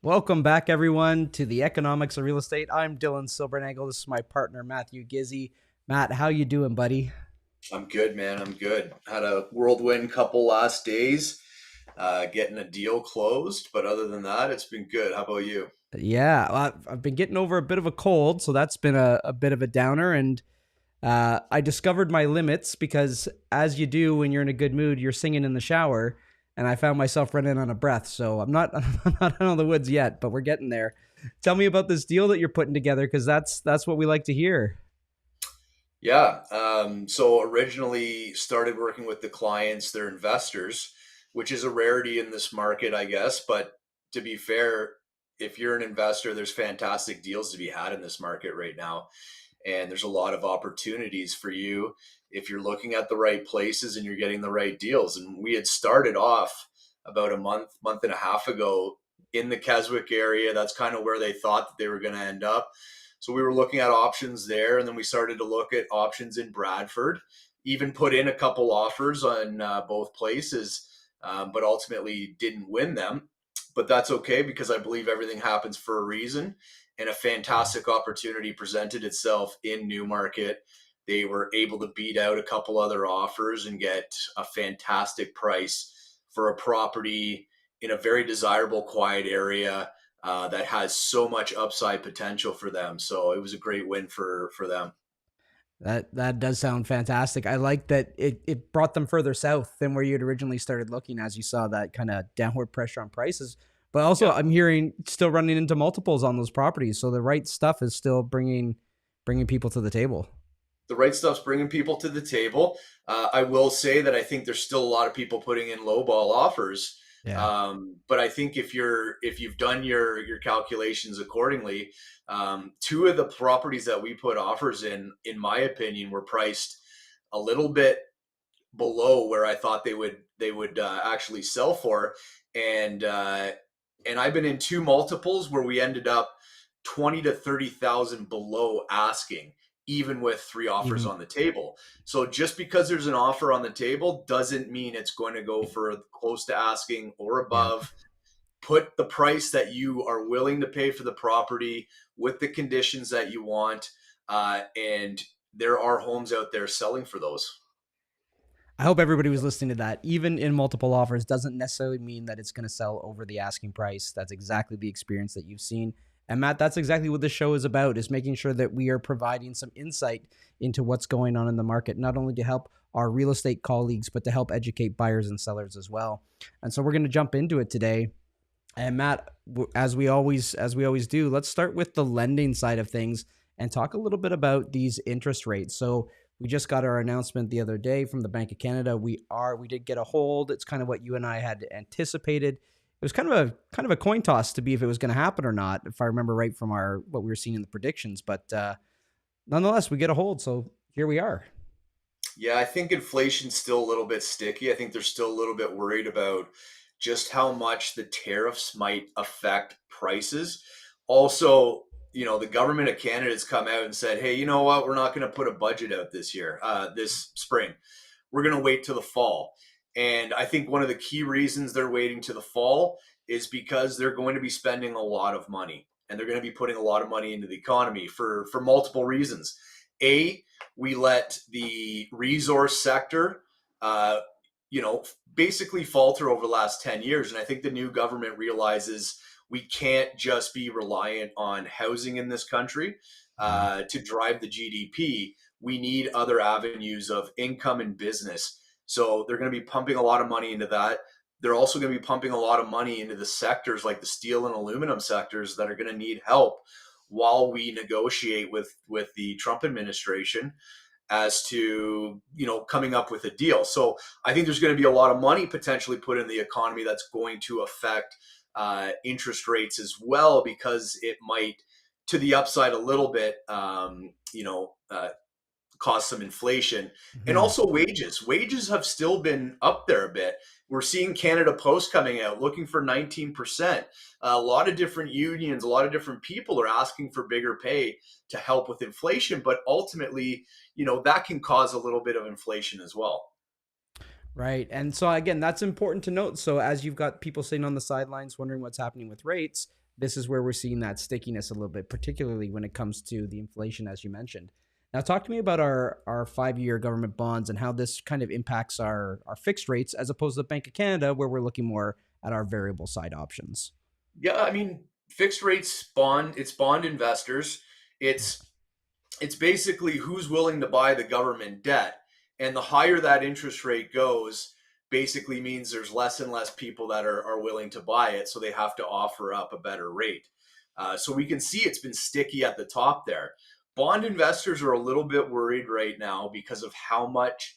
Welcome back, everyone, to the Economics of Real Estate. I'm Dylan Silbernagel. This is my partner, Matthew Gizzy. Matt, how you doing, buddy? I'm good, man. I'm good. Had a whirlwind couple last days, getting a deal closed. But other than that, it's been good. How about you? Yeah, I've been getting over a bit of a cold, so that's been a bit of a downer. And I discovered my limits because, as you do when you're in a good mood, you're singing in the shower, and I found myself running on a breath. So I'm not I'm not out of the woods yet, but we're getting there. Tell me about this deal that you're putting together, because that's what we like to hear. Yeah. So originally started working with the clients, they're investors, which is a rarity in this market, I guess. But to be fair, if you're an investor, there's fantastic deals to be had in this market right now. And there's a lot of opportunities for you if you're looking at the right places and you're getting the right deals. And we had started off about a month and a half ago in the Keswick area. That's kind of where they thought that they were going to end up. So we were looking at options there, and then we started to look at options in Bradford. Even put in a couple offers on both places, but ultimately didn't win them. But that's okay because I believe everything happens for a reason, and a fantastic opportunity presented itself in Newmarket. They were able to beat out a couple other offers and get a fantastic price for a property in a very desirable, quiet area that has so much upside potential for them. So it was a great win for them. That does sound fantastic. I like that it brought them further south than where you had originally started looking, as you saw that kind of downward pressure on prices. But also, Yeah, I'm hearing still running into multiples on those properties, so the right stuff is still bringing people to the table. the right stuff's bringing people to the table. I will say that I think there's still a lot of people putting in low ball offers. Yeah. But I think if you've done your calculations accordingly, two of the properties that we put offers in my opinion, were priced a little bit below where I thought they would actually sell for, and and I've been in two multiples where we ended up 20 to 30,000 below asking, even with three offers Even on the table. So just because there's an offer on the table doesn't mean it's going to go for close to asking or yeah. above. Put the price that you are willing to pay for the property with the conditions that you want, and there are homes out there selling for those. I hope everybody was listening to that. Even in multiple offers doesn't necessarily mean that it's going to sell over the asking price. That's exactly the experience that you've seen. And Matt, that's exactly what this show is about, is making sure that we are providing some insight into what's going on in the market, not only to help our real estate colleagues, but to help educate buyers and sellers as well. And so we're going to jump into it today. And Matt, as we always do, let's start with the lending side of things and talk a little bit about these interest rates. So we just got our announcement the other day from the Bank of Canada. We did get a hold. It's kind of what you and I had anticipated. It was kind of a coin toss to be if it was going to happen or not, if I remember right from our what we were seeing in the predictions. But nonetheless, we get a hold. So here we are. Yeah, I think inflation's still a little bit sticky. I think they're still a little bit worried about just how much the tariffs might affect prices. Also, the government of Canada has come out and said, hey, you know what? We're not going to put a budget out this year, this spring. We're going to wait till the fall. And I think one of the key reasons they're waiting to the fall is because they're going to be spending a lot of money, and they're going to be putting a lot of money into the economy for multiple reasons. A, we let the resource sector, uh, basically falter over the last 10 years. And I think the new government realizes we can't just be reliant on housing in this country Yeah. to drive the GDP. We need other avenues of income and business. So they're going to be pumping a lot of money into that. They're also going to be pumping a lot of money into the sectors like the steel and aluminum sectors that are going to need help while we negotiate with the Trump administration as to coming up with a deal. So I think there's going to be a lot of money potentially put in the economy that's going to affect interest rates as well, because it might, to the upside a little bit, cause some inflation. And Mhm. also wages. Wages have still been up there a bit. We're seeing Canada Post coming out looking for 19%. A lot of different unions, a lot of different people are asking for bigger pay to help with inflation, but ultimately, that can cause a little bit of inflation as well. Right. And so again, that's important to note. So as you've got people sitting on the sidelines wondering what's happening with rates, this is where we're seeing that stickiness a little bit, particularly when it comes to the inflation, as you mentioned. Now, talk to me about our 5 year government bonds and how this kind of impacts our fixed rates as opposed to the Bank of Canada, where we're looking more at our variable side options. Yeah, I mean, fixed rates bond, it's bond investors. It's basically who's willing to buy the government debt. And the higher that interest rate goes, basically means there's less and less people that are willing to buy it. So they have to offer up a better rate. So we can see it's been sticky at the top there. Bond investors are a little bit worried right now because of how much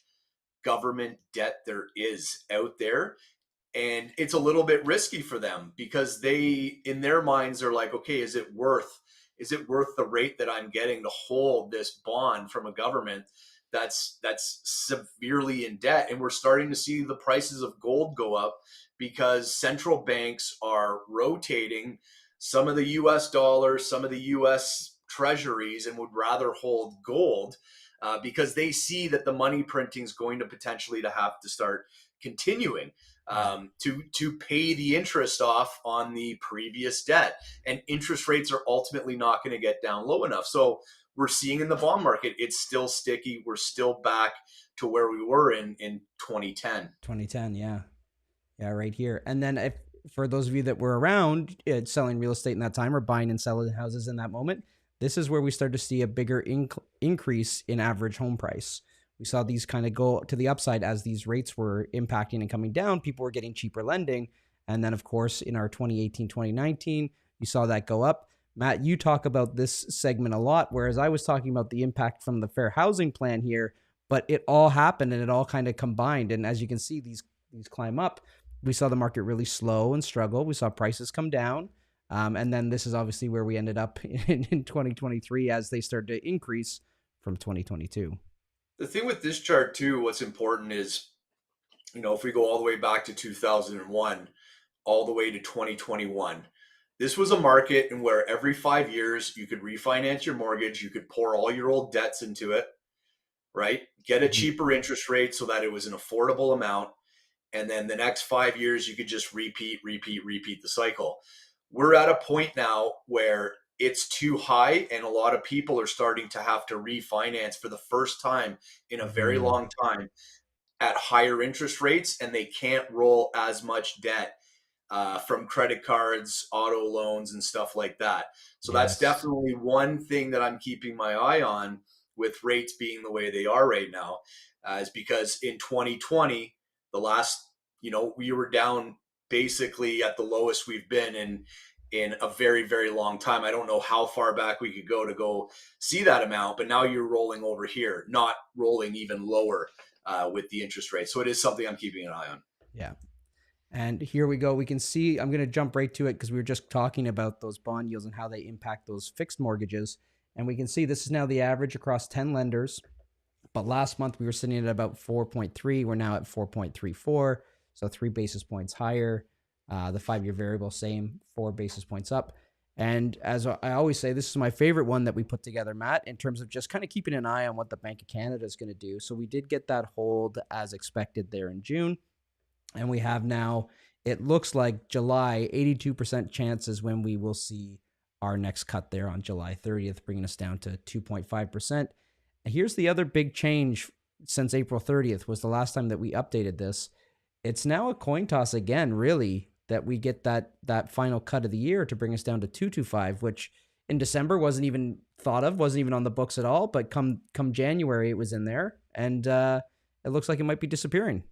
government debt there is out there, and it's a little bit risky for them because they, in their minds, are like, okay, is it worth the rate that I'm getting to hold this bond from a government that's severely in debt? And we're starting to see the prices of gold go up because central banks are rotating some of the US dollars, some of the US treasuries, and would rather hold gold because they see that the money printing is going to potentially to have to start continuing Yeah. to pay the interest off on the previous debt, and interest rates are ultimately not going to get down low enough. So we're seeing in the bond market, it's still sticky. We're still back to where we were in 2010. 2010, yeah. Yeah, right here. And then if for those of you that were around selling real estate in that time or buying and selling houses in that moment, this is where we start to see a bigger increase in average home price. We saw these kind of go to the upside as these rates were impacting and coming down. People were getting cheaper lending. And then, of course, in our 2018, 2019, you saw that go up. Matt, you talk about this segment a lot, whereas I was talking about the impact from the fair housing plan here, but it all happened and it all kind of combined. And as you can see, these climb up. We saw the market really slow and struggle. We saw prices come down. And then this is obviously where we ended up in 2023 as they started to increase from 2022. The thing with this chart too, what's important is, if we go all the way back to 2001, all the way to 2021, this was a market in where every 5 years you could refinance your mortgage, you could pour all your old debts into it, right? Get a Mhm. cheaper interest rate so that it was an affordable amount. And then the next 5 years, you could just repeat the cycle. We're at a point now where it's too high, and a lot of people are starting to have to refinance for the first time in a very Mhm. long time at higher interest rates, and they can't roll as much debt from credit cards, auto loans, and stuff like that. So that's Yes. definitely one thing that I'm keeping my eye on with rates being the way they are right now, is because in 2020, the last, we were down basically at the lowest we've been in a very, very long time. I don't know how far back we could go to go see that amount, but now you're rolling over here, not rolling even lower with the interest rate. So it is something I'm keeping an eye on. Yeah. And here we go. We can see, I'm going to jump right to it because we were just talking about those bond yields and how they impact those fixed mortgages. And we can see this is now the average across 10 lenders. But last month we were sitting at about 4.3. We're now at 4.34. So 3 basis points higher. The 5 year variable, same, 4 basis points up. And as I always say, this is my favorite one that we put together, Matt, in terms of just kind of keeping an eye on what the Bank of Canada is going to do. So we did get that hold as expected there in June. And we have now, it looks like July, 82% chances when we will see our next cut there on July 30th, bringing us down to 2.5%. Here's the other big change since April 30th was the last time that we updated this. It's now a coin toss again, really, that we get that final cut of the year to bring us down to 225, which in December wasn't even thought of, wasn't even on the books at all. But come January, it was in there, and it looks like it might be disappearing.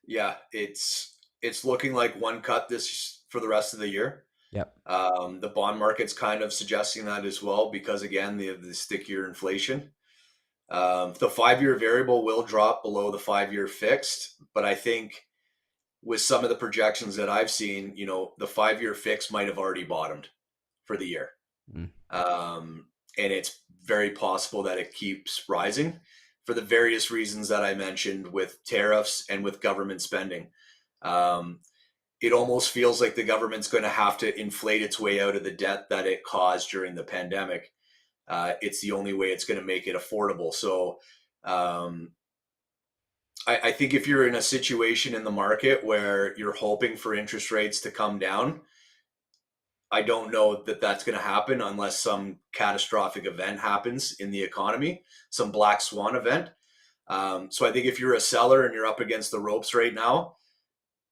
Yeah, it's looking like one cut this for the rest of the year. Yep. The bond market's kind of suggesting that as well because again, the stickier inflation. The 5 year variable will drop below the 5 year fixed, but I think with some of the projections that I've seen, the 5 year fixed might have already bottomed for the year. Mm. And it's very possible that it keeps rising for the various reasons that I mentioned with tariffs and with government spending. Um, it almost feels like the government's going to have to inflate its way out of the debt that it caused during the pandemic. It's the only way it's going to make it affordable. So um, I think if you're in a situation in the market where you're hoping for interest rates to come down, I don't know that that's going to happen unless some catastrophic event happens in the economy, some black swan event. So I think if you're a seller and you're up against the ropes right now,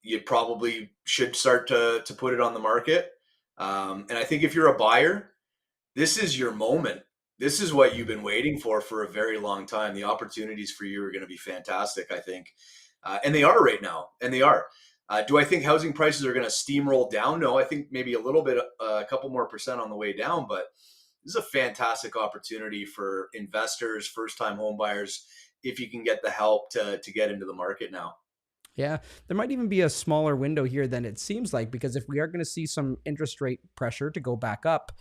you probably should start to put it on the market. And I think if you're a buyer, this is your moment. This is what you've been waiting for a very long time. The opportunities for you are going to be fantastic, I think. And they are right now, and they are. Do I think housing prices are going to steamroll down? No, I think maybe a little bit, a couple more percent on the way down, but this is a fantastic opportunity for investors, first-time home buyers, if you can get the help to get into the market now. Yeah, there might even be a smaller window here than it seems like, because if we are going to see some interest rate pressure to go back up,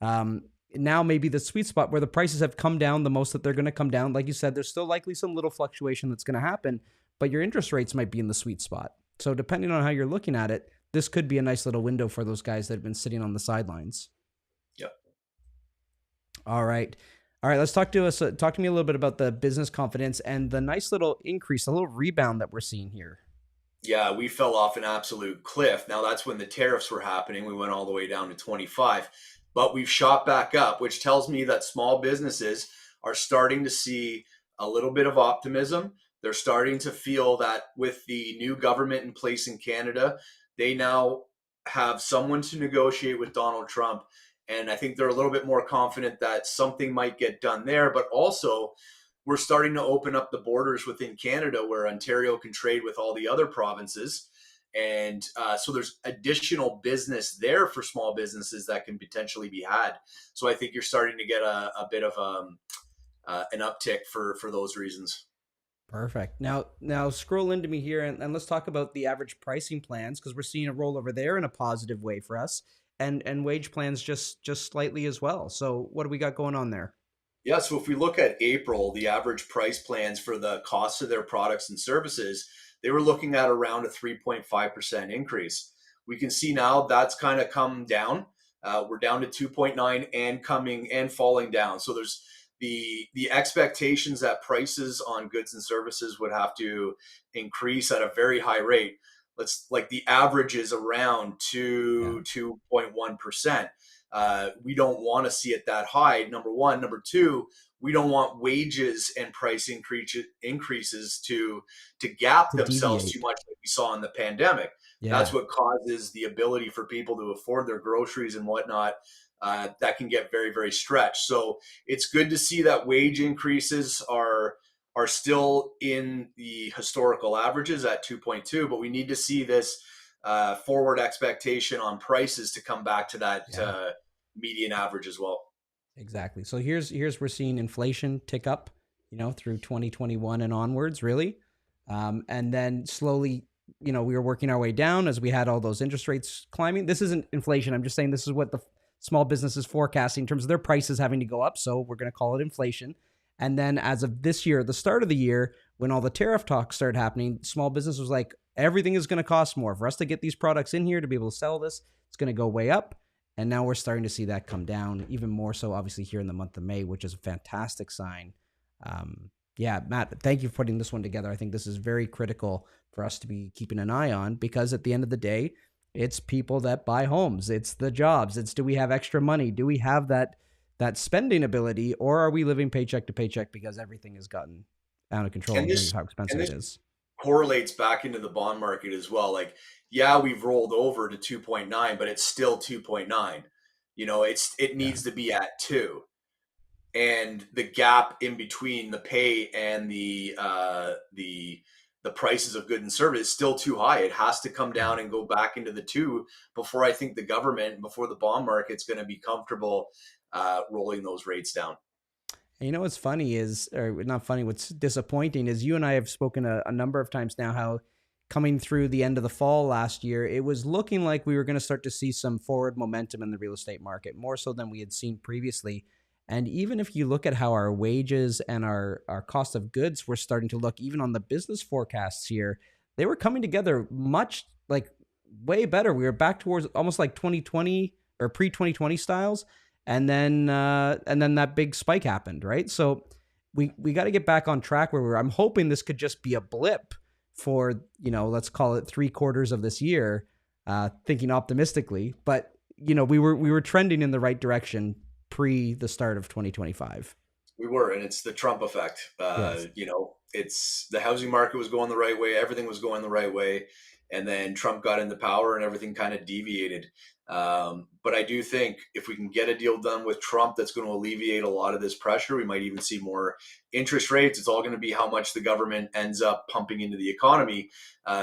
um, now maybe the sweet spot where the prices have come down the most that they're going to come down. Like you said, there's still likely some little fluctuation that's going to happen, but your interest rates might be in the sweet spot. So depending on how you're looking at it, this could be a nice little window for those guys that have been sitting on the sidelines. Yep. All right. All right, let's talk to us. Talk to me a little bit about the business confidence and the nice little increase, a little rebound that we're seeing here. Yeah, we fell off an absolute cliff. Now that's when the tariffs were happening. We went all the way down to 25, but we've shot back up, which tells me that small businesses are starting to see a little bit of optimism. They're starting to feel that with the new government in place in Canada, they now have someone to negotiate with Donald Trump. And I think they're a little bit more confident that something might get done there, but also we're starting to open up the borders within Canada where Ontario can trade with all the other provinces. And so there's additional business there for small businesses that can potentially be had. So I think you're starting to get a bit of an uptick for those reasons. Perfect. Now scroll into me here and let's talk about the average pricing plans because we're seeing a rollover there in a positive way for us, and wage plans just slightly as well. So what do we got going on there? Yeah, so if we look at April, the average price plans for the cost of their products and services, they were looking at around a 3.5% increase. We can see now that's kind of come down. We're down to 2.9 and coming and falling down. So there's the expectations that prices on goods and services would have to increase at a very high rate. Let's like the average is around Yeah. 2.1%. We don't want to see it that high. Number one. Number two, we don't want wages and price increases to gap To themselves too deviate. much like we saw in the pandemic. That's Yeah. what causes the ability for people to afford their groceries and whatnot. That can get very, very stretched. So it's good to see that wage increases are still in the historical averages at 2.2, but we need to see this forward expectation on prices to come back to that Yeah. median average as well. Exactly. So here's we're seeing inflation tick up, through 2021 and onwards, really, and then slowly, we were working our way down as we had all those interest rates climbing. This isn't inflation. I'm just saying this is what the small business is forecasting in terms of their prices having to go up. So we're going to call it inflation. And then as of this year, the start of the year, when all the tariff talks started happening, small business was like, everything is going to cost more for us to get these products in here to be able to sell this. It's going to go way up. And now we're starting to see that come down even more so, obviously, here in the month of May, which is a fantastic sign. Yeah, Matt, thank you for putting this one together. I think this is very critical for us to be keeping an eye on because at the end of the day, it's people that buy homes. It's the jobs. It's do we have extra money? Do we have that spending ability, or are we living paycheck to paycheck because everything has gotten out of control And in terms of this how and expensive it this is? correlates back into the bond market as well. Like, yeah, we've rolled over to 2.9, but it's still 2.9. It Yeah. needs to be at 2. And the gap in between the pay and the prices of good and service is still too high. It has to come Yeah. down and go back into the 2 before I think the government, before the bond market's going to be comfortable rolling those rates down. And you know what's funny is, or not funny, what's disappointing is you and I have spoken a number of times now how coming through the end of the fall last year, it was looking like we were going to start to see some forward momentum in the real estate market, more so than we had seen previously. And even if you look at how our wages and our cost of goods were starting to look, even on the business forecasts here, they were coming together much like way better. We were back towards almost like 2020 or pre 2020 styles, and then that big spike happened, right? So we got to get back on track where we're. I'm hoping this could just be a blip for let's call it 3 quarters of this year, thinking optimistically. But we were trending in the right direction pre the start of 2025. We were, and it's the Trump effect. Yes. It's the housing market was going the right way, everything was going the right way, and then Trump got into power, and everything kind of deviated. But I do think if we can get a deal done with Trump, that's going to alleviate a lot of this pressure. We might even see more interest rates. It's all going to be how much the government ends up pumping into the economy,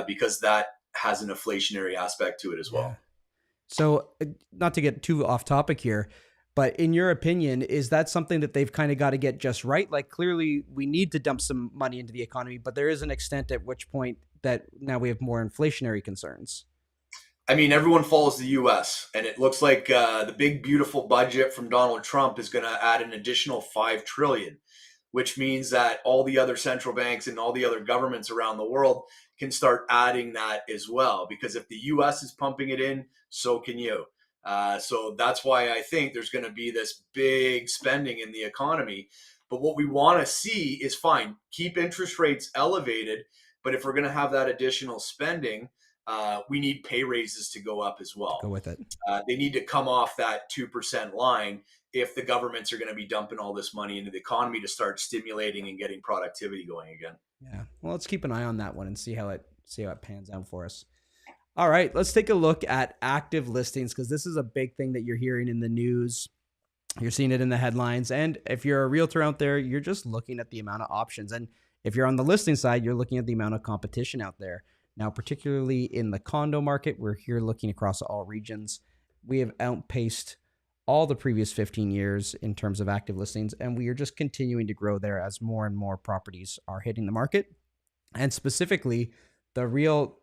because that has an inflationary aspect to it as Yeah. well. So, not to get too off topic here, but in your opinion, is that something that they've kind of got to get just right? Like, clearly, we need to dump some money into the economy, but there is an extent at which point that now we have more inflationary concerns. I mean, everyone follows the U.S., and it looks like the big beautiful budget from Donald Trump is going to add an additional 5 trillion, which means that all the other central banks and all the other governments around the world can start adding that as well. Because if the U.S. is pumping it in, so can you. So that's why I think there's going to be this big spending in the economy. But what we want to see is fine, keep interest rates elevated. But if we're going to have that additional spending, we need pay raises to go up as To go well. with it. They need to come off that 2% line if the governments are going to be dumping all this money into the economy to start stimulating and getting productivity going again. Yeah. Well, let's keep an eye on that one and see how it pans out for us. All right, let's take a look at active listings because this is a big thing that you're hearing in the news. You're seeing it in the headlines. And if you're a realtor out there, you're just looking at the amount of options. And if you're on the listing side, you're looking at the amount of competition out there. Now, particularly in the condo market, we're here looking across all regions. We have outpaced all the previous 15 years in terms of active listings, and we are just continuing to grow there as more and more properties are hitting the market. And specifically, the real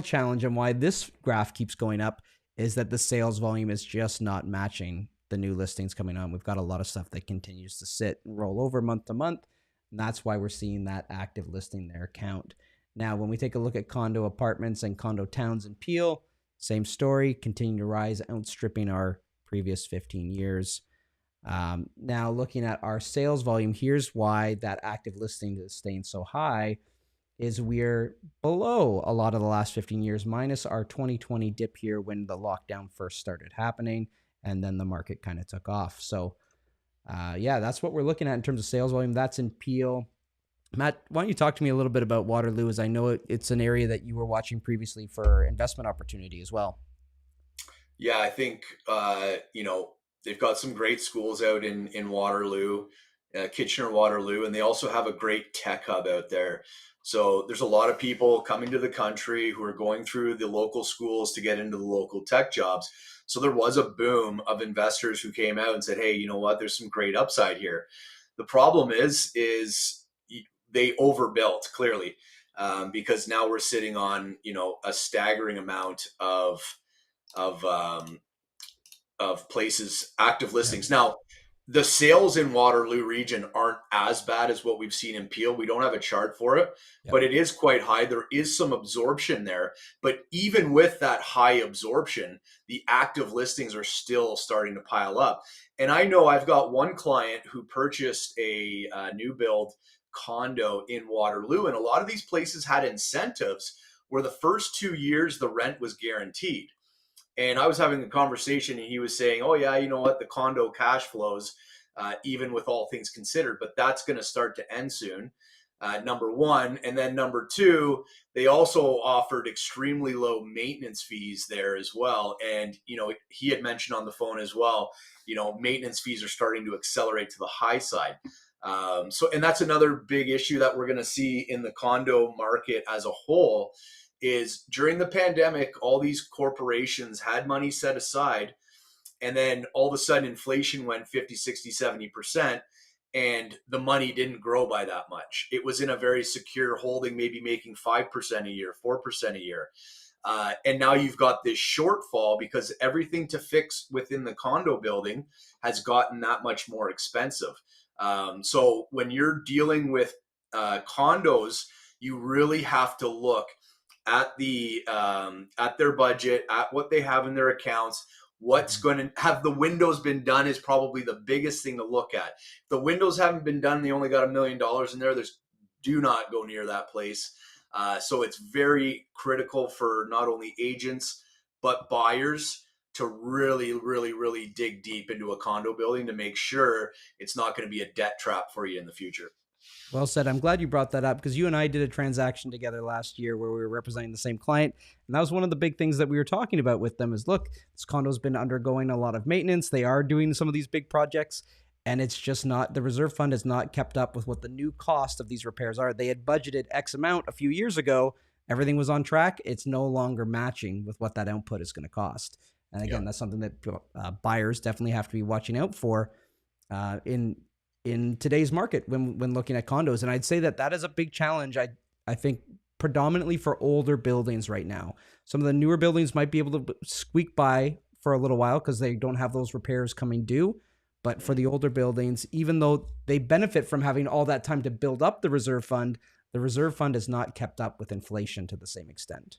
challenge and why this graph keeps going up is that the sales volume is just not matching the new listings coming on. We've got a lot of stuff that continues to sit and roll over month to month. And that's why we're seeing that active listing there count. Now, when we take a look at condo apartments and condo towns in Peel, same story, continuing to rise, outstripping our previous 15 years. Now, looking at our sales volume, here's why that active listing is staying so high is we're below a lot of the last 15 years, minus our 2020 dip here when the lockdown first started happening, and then the market kind of took off. So, yeah, that's what we're looking at in terms of sales volume. That's in Peel. Matt, why don't you talk to me a little bit about Waterloo, as I know it's an area that you were watching previously for investment opportunity as well. Yeah, I think they've got some great schools out in Waterloo, Kitchener Waterloo, and they also have a great tech hub out there. So there's a lot of people coming to the country who are going through the local schools to get into the local tech jobs. So there was a boom of investors who came out and said, "Hey, you know what? There's some great upside here." The problem is they overbuilt clearly, because now we're sitting on a staggering amount of um, of places active Yeah. listings. Now, the sales in Waterloo region aren't as bad as what we've seen in Peel. We don't have a chart for it, Yep. but it is quite high. There is some absorption there, but even with that high absorption, the active listings are still starting to pile up. And I know I've got one client who purchased a new build condo in Waterloo, and a lot of these places had incentives where the first 2 years the rent was guaranteed. And I was having a conversation, and he was saying, "Oh yeah, you know what? The condo cash flows, even with all things considered, but that's going to start to end soon." Number one, and then number two, they also offered extremely low maintenance fees there as well. And he had mentioned on the phone as well. Maintenance fees are starting to accelerate to the high side. And that's another big issue that we're going to see in the condo market as a whole is during the pandemic, all these corporations had money set aside, and then all of a sudden inflation went 50, 60, 70%, and the money didn't grow by that much. It was in a very secure holding, maybe making 5% a year, 4% a year. And now you've got this shortfall because everything to fix within the condo building has gotten that much more expensive. So when you're dealing with condos, you really have to look at their budget, at what they have in their accounts. What's Mhm. going to have the windows been done is probably the biggest thing to look at. If the windows haven't been done, they only got $1 million in there. Do not go near that place. So it's very critical for not only agents but buyers to really, really, really dig deep into a condo building to make sure it's not going to be a debt trap for you in the future. Well said. I'm glad you brought that up because you and I did a transaction together last year where we were representing the same client. And that was one of the big things that we were talking about with them is look, this condo's been undergoing a lot of maintenance. They are doing some of these big projects. And it's just not, the reserve fund has not kept up with what the new cost of these repairs are. They had budgeted X amount a few years ago. Everything was on track. It's no longer matching with what that output is going to cost. And again, that's something that buyers definitely have to be watching out for in today's market when looking at condos. And I'd say that is a big challenge. I think predominantly for older buildings right now. Some of the newer buildings might be able to squeak by for a little while because they don't have those repairs coming due. But for the older buildings, even though they benefit from having all that time to build up the reserve fund has not kept up with inflation to the same extent.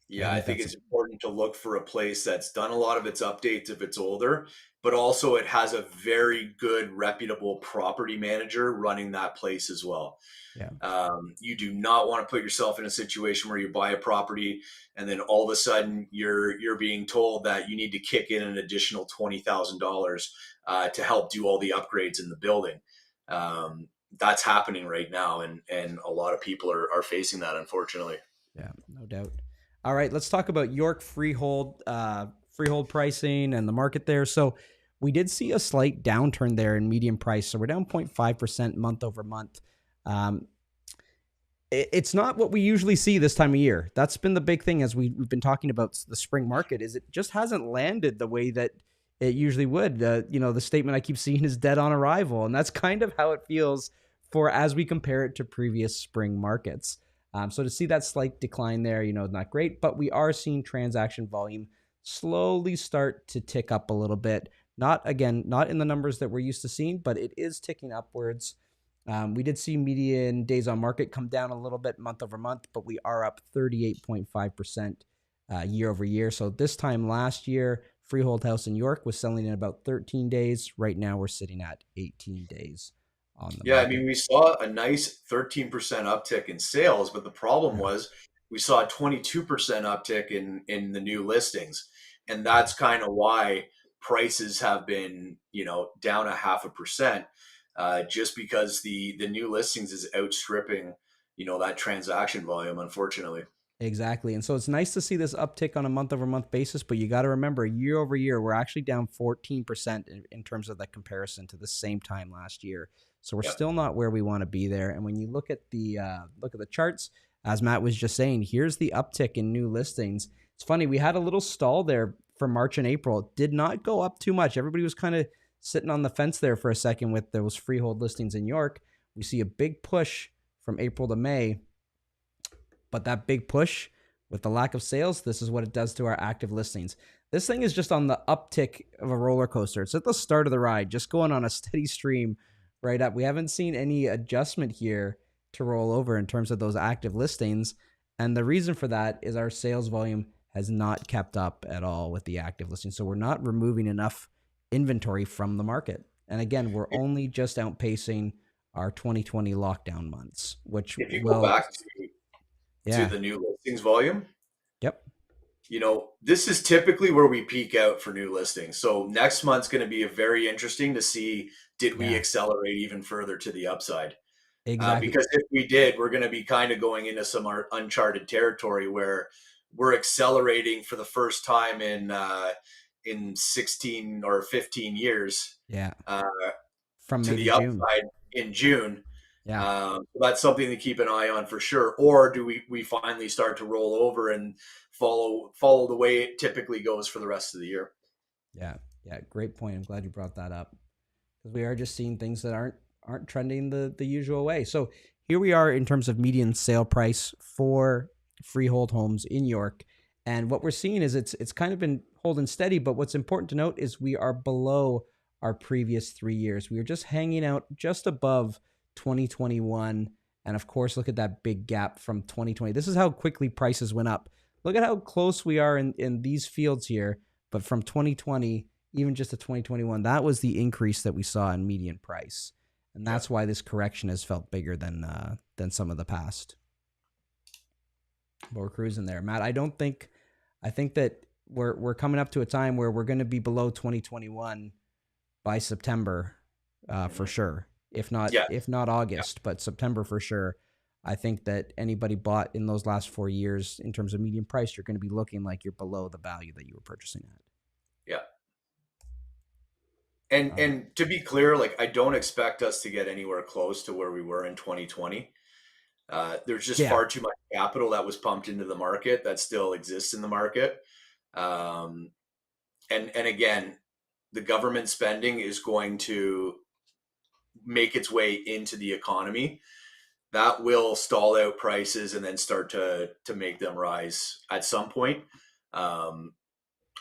Yeah, I think it's important to look for a place that's done a lot of its updates if it's older, but also it has a very good, reputable property manager running that place as well. Yeah. You do not want to put yourself in a situation where you buy a property and then all of a sudden you're being told that you need to kick in an additional $20,000 to help do all the upgrades in the building. That's happening right now, and a lot of people are facing that, unfortunately. Yeah, no doubt. All right, let's talk about York freehold pricing and the market there. So we did see a slight downturn there in median price. So we're down 0.5% month over month. It's not what we usually see this time of year. That's been the big thing as we've been talking about the spring market is it just hasn't landed the way that it usually would. The statement I keep seeing is dead on arrival. And that's kind of how it feels for as we compare it to previous spring markets. So to see that slight decline there, not great, but we are seeing transaction volume slowly start to tick up a little bit. Not in the numbers that we're used to seeing, but it is ticking upwards. We did see median days on market come down a little bit month over month, but we are up 38.5% year over year. So this time last year, freehold house in York was selling in about 13 days. Right now we're sitting at 18 days. I mean, we saw a nice 13% uptick in sales, but the problem was we saw a 22% uptick in the new listings. And that's kind of why prices have been, down 0.5%, just because the new listings is outstripping, that transaction volume, unfortunately. Exactly. And so it's nice to see this uptick on a month over month basis, but you got to remember year over year, we're actually down 14% in terms of the comparison to the same time last year. So we're still not where we want to be there. And when you look at the charts, as Matt was just saying, here's the uptick in new listings. It's funny. We had a little stall there for March and April. It did not go up too much. Everybody was kind of sitting on the fence there for a second with those freehold listings in York. We see a big push from April to May. But that big push with the lack of sales, this is what it does to our active listings. This thing is just on the uptick of a roller coaster. It's at the start of the ride, just going on a steady stream right up. We haven't seen any adjustment here to roll over in terms of those active listings. And the reason for that is our sales volume has not kept up at all with the active listings. So we're not removing enough inventory from the market. And again, we're only just outpacing our 2020 lockdown months, which if you go back to the new listings volume. Yep. This is typically where we peak out for new listings. So next month's going to be very interesting to see, did we accelerate even further to the upside? Exactly. Because if we did, we're going to be kind of going into some uncharted territory where we're accelerating for the first time in 16 or 15 years. Yeah. From to the upside in June. Yeah. So that's something to keep an eye on for sure. Or do we finally start to roll over and follow the way it typically goes for the rest of the year? Yeah. Great point. I'm glad you brought that up because we are just seeing things that aren't trending the usual way. So here we are in terms of median sale price for freehold homes in York. And what we're seeing is it's kind of been holding steady. But what's important to note is we are below our previous 3 years. We were just hanging out just above 2021. And of course, look at that big gap from 2020. This is how quickly prices went up. Look at how close we are in these fields here. But from 2020, even just to 2021, that was the increase that we saw in median price. And that's why this correction has felt bigger than some of the past. But we're cruising there. Matt, I think that we're coming up to a time where we're going to be below 2021 by September, for Mhm. sure. Yeah. If not Yeah. August, but September for sure. I think that anybody bought in those last 4 years in terms of median price, you're going to be looking like you're below the value that you were purchasing at. Yeah. Uh, And to be clear, like I don't expect us to get anywhere close to where we were in 2020. There's just yeah, far too much capital that was pumped into the market that still exists in the market. Um, and again, the government spending is going to make its way into the economy. That will stall out prices and then start to make them rise at some point. Um,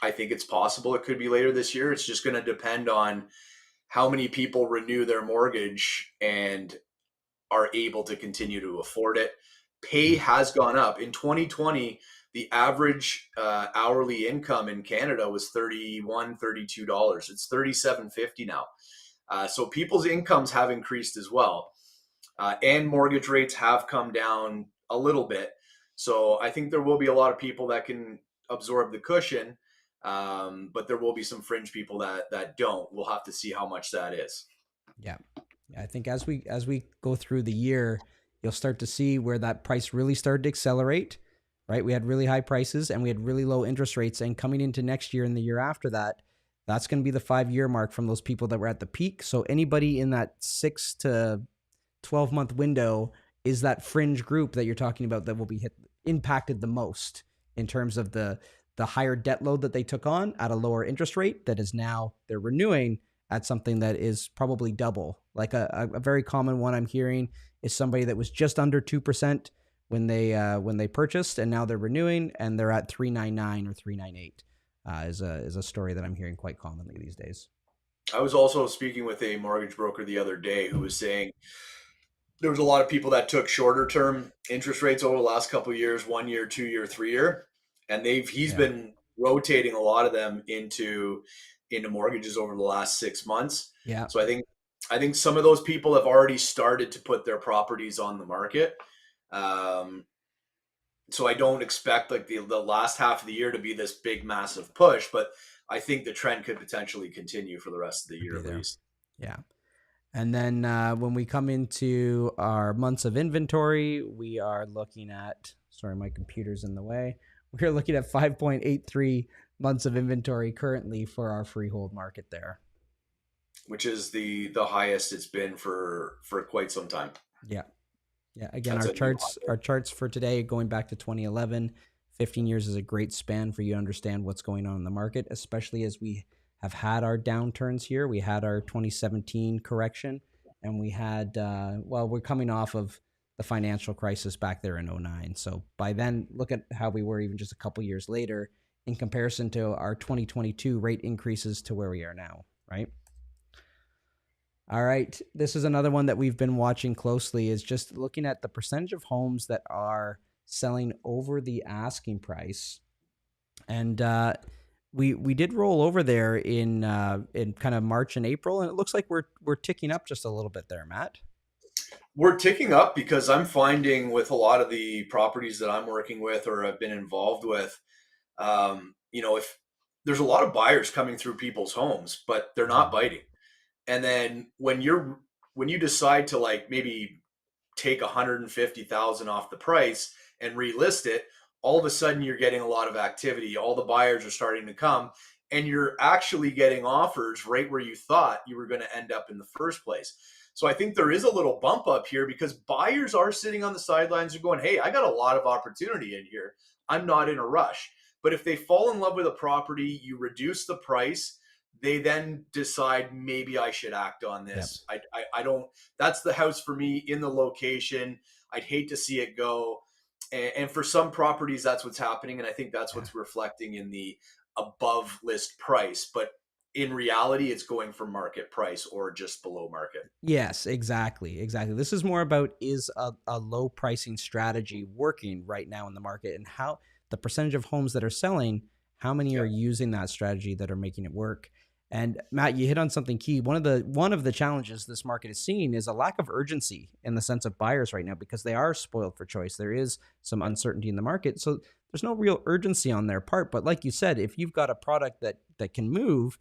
I think it's possible it could be later this year. It's just going to depend on how many people renew their mortgage and are able to continue to afford it. Pay yeah, has gone up. In 2020, the average hourly income in Canada was $31, $32. It's $37.50 now. So people's incomes have increased as well. And mortgage rates have come down a little bit. So I think there will be a lot of people that can absorb the cushion, but there will be some fringe people that don't. We'll have to see how much that is. yeah. I think as we go through the year, you'll start to see where that price really started to accelerate. Right, we had really high prices and we had really low interest rates, and coming into next year and the year after that, that's going to be the 5 year mark from those people that were at the peak. So anybody in that 6 to 12 month window is that fringe group that you're talking about that will be impacted the most in terms of the higher debt load that they took on at a lower interest rate that is now they're renewing at something that is probably double. Like a very common one I'm hearing is somebody that was just under 2% when they purchased, and now they're renewing and they're at 3.99 or 3.98. Is a story that I'm hearing quite commonly these days. I was also speaking with a mortgage broker the other day who was saying there was a lot of people that took shorter term interest rates over the last couple of years, 1 year, 2 year, 3 year, and he's Yeah, been rotating a lot of them into mortgages over the last 6 months. yeah, So I think some of those people have already started to put their properties on the market. Um, so I don't expect like the last half of the year to be this big massive push, but I think the trend could potentially continue for the rest of the could year be at there. least. Yeah. And then when we come into our months of inventory, we are looking at, sorry, my computer's in the way. We're looking at 5.83 months of inventory currently for our freehold market there. Which is the highest it's been for quite some time. Yeah. Yeah. Again, That's a new high. our charts for today going back to 2011, 15 years is a great span for you to understand what's going on in the market, especially as we have had our downturns here. We had our 2017 correction, and we had well, we're coming off of the financial crisis back there in '09. So by then, look at how we were even just a couple years later in comparison to our 2022 rate increases to where we are now, right? All right. This is another one that we've been watching closely, is just looking at the percentage of homes that are selling over the asking price. And we did roll over there in kind of March and April, and it looks like we're ticking up just a little bit there, Matt. We're ticking up because I'm finding with a lot of the properties that I'm working with or have been involved with, if there's a lot of buyers coming through people's homes, but they're not Mhm. biting. And then when you decide to like maybe take 150,000 off the price and relist it, all of a sudden you're getting a lot of activity. All the buyers are starting to come, and you're actually getting offers right where you thought you were going to end up in the first place. So I think there is a little bump up here because buyers are sitting on the sidelines and going, "Hey, I got a lot of opportunity in here. I'm not in a rush." But if they fall in love with a property, you reduce the price, they then decide maybe I should act on Yep. this. I don't. That's the house for me in the location. I'd hate to see it go. And for some properties, that's what's happening, and I think that's Yeah. what's reflecting in the above list price. But in reality, it's going for market price or just below market. Yes, exactly. Exactly. This is more about, is a low pricing strategy working right now in the market, and how the percentage of homes that are selling, how many Yeah. are using that strategy that are making it work. And Matt, you hit on something key. One of the challenges this market is seeing is a lack of urgency in the sense of buyers right now because they are spoiled for choice. There is some uncertainty in the market, so there's no real urgency on their part. But like you said, if you've got a product that can move,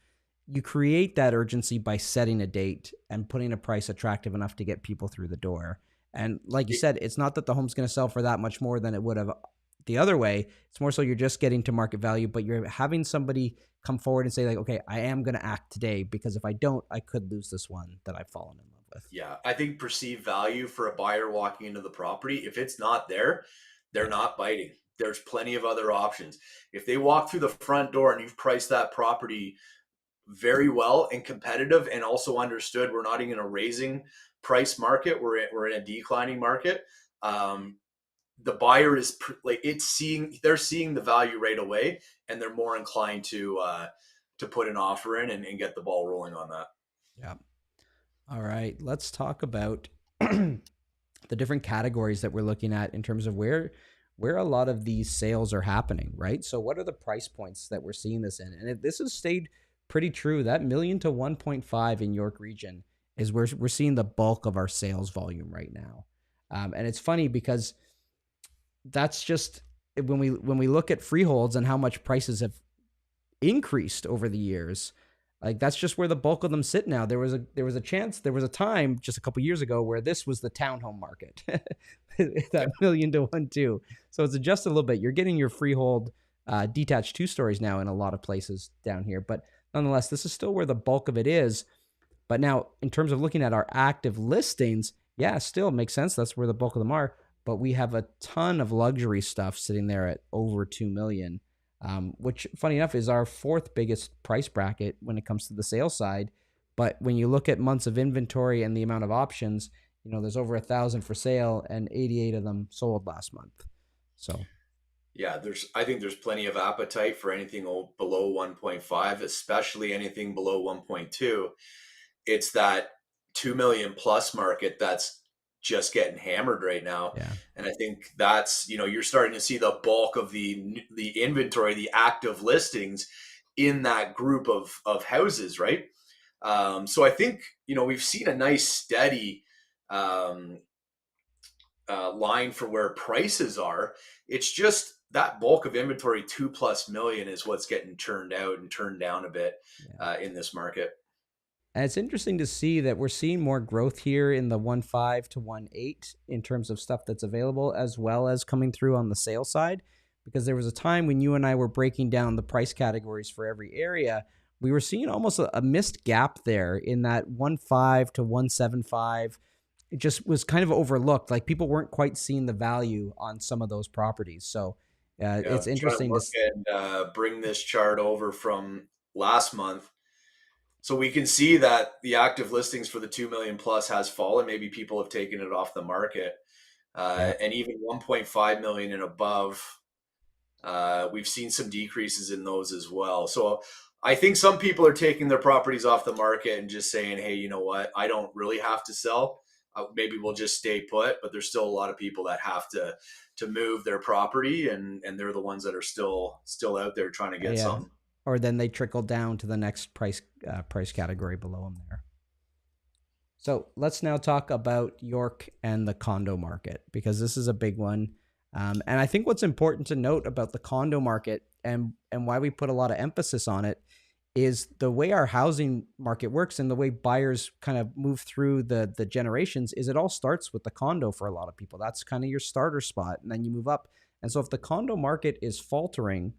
you create that urgency by setting a date and putting a price attractive enough to get people through the door. And like you said, it's not that the home's going to sell for that much more than it would have the other way. It's more so you're just getting to market value, but you're having somebody come forward and say like, okay, I am going to act today because if I don't, I could lose this one that I've fallen in love with. Yeah, I think perceived value for a buyer walking into the property, if it's not there, they're not biting. There's plenty of other options. If they walk through the front door and you've priced that property very well and competitive and also understood we're not even a raising price market, we're in a declining market. The buyer is they're seeing the value right away, and they're more inclined to put an offer in and get the ball rolling on that. Yeah. All right. Let's talk about the different categories that we're looking at in terms of where a lot of these sales are happening, right? So what are the price points that we're seeing this in? And this has stayed pretty true. That million to 1.5 in York region is where we're seeing the bulk of our sales volume right now. And it's funny because that's just when we look at freeholds and how much prices have increased over the years, like that's just where the bulk of them sit now. There was a time just a couple years ago where this was the townhome market, that million to 1.2. So it's adjusted a little bit. You're getting your freehold detached 2 stories now in a lot of places down here, but nonetheless, this is still where the bulk of it is. But now, in terms of looking at our active listings, yeah, still makes sense. That's where the bulk of them are. But we have a ton of luxury stuff sitting there at over 2 million, which, funny enough, is our 4th biggest price bracket when it comes to the sales side. But when you look at months of inventory and the amount of options, there's over 1,000 for sale and 88 of them sold last month. So, yeah, I think there's plenty of appetite for anything below 1.5, especially anything below 1.2. It's that 2 million plus market that's just getting hammered right now. Yeah. And I think that's, you're starting to see the bulk of the inventory, the active listings in that group of houses, right? So I think, we've seen a nice steady line for where prices are. It's just that bulk of inventory, 2+ million, is what's getting churned out and turned down a bit in this market. And it's interesting to see that we're seeing more growth here in the 1.5 to 1.8 in terms of stuff that's available, as well as coming through on the sale side. Because there was a time when you and I were breaking down the price categories for every area, we were seeing almost a missed gap there in that 1.5 to 1.75. It just was kind of overlooked. Like people weren't quite seeing the value on some of those properties. So it's interesting to bring this chart over from last month. So we can see that the active listings for the 2 million plus has fallen. Maybe people have taken it off the market. And even 1.5 million and above, we've seen some decreases in those as well. So I think some people are taking their properties off the market and just saying, hey, you know what? I don't really have to sell. Maybe we'll just stay put. But there's still a lot of people that have to move their property, and they're the ones that are still out there trying to get something. Or then they trickle down to the next price category below them there. So let's now talk about York and the condo market, because this is a big one. And I think what's important to note about the condo market and why we put a lot of emphasis on it is the way our housing market works and the way buyers kind of move through the generations is it all starts with the condo for a lot of people. That's kind of your starter spot, and then you move up. And so if the condo market is faltering,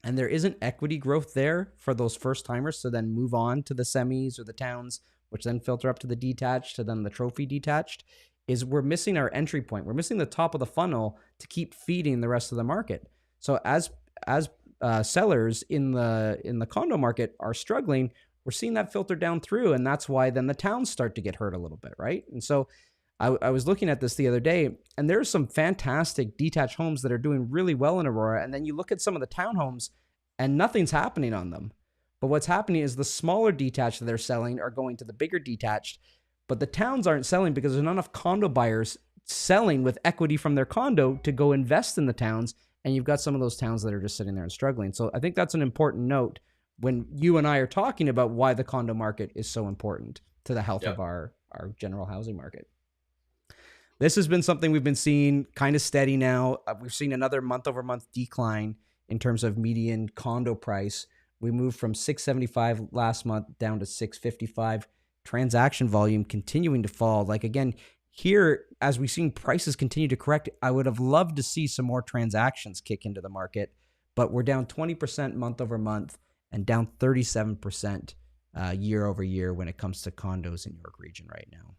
and there isn't equity growth there for those first timers to then move on to the semis or the towns, which then filter up to the detached, to then the trophy detached, is we're missing our entry point. We're missing the top of the funnel to keep feeding the rest of the market. So as sellers in the condo market are struggling, we're seeing that filter down through, and that's why then the towns start to get hurt a little bit, right? And so I was looking at this the other day, and there's some fantastic detached homes that are doing really well in Aurora. And then you look at some of the townhomes and nothing's happening on them. But what's happening is the smaller detached that they're selling are going to the bigger detached, but the towns aren't selling because there's not enough condo buyers selling with equity from their condo to go invest in the towns. And you've got some of those towns that are just sitting there and struggling. So I think that's an important note when you and I are talking about why the condo market is so important to the health of Yep. our general housing market. This has been something we've been seeing kind of steady now. We've seen another month over month decline in terms of median condo price. We moved from 675 last month down to 655. Transaction volume continuing to fall. Like again, here, as we've seen prices continue to correct, I would have loved to see some more transactions kick into the market, but we're down 20% month over month and down 37% year over year when it comes to condos in York Region right now.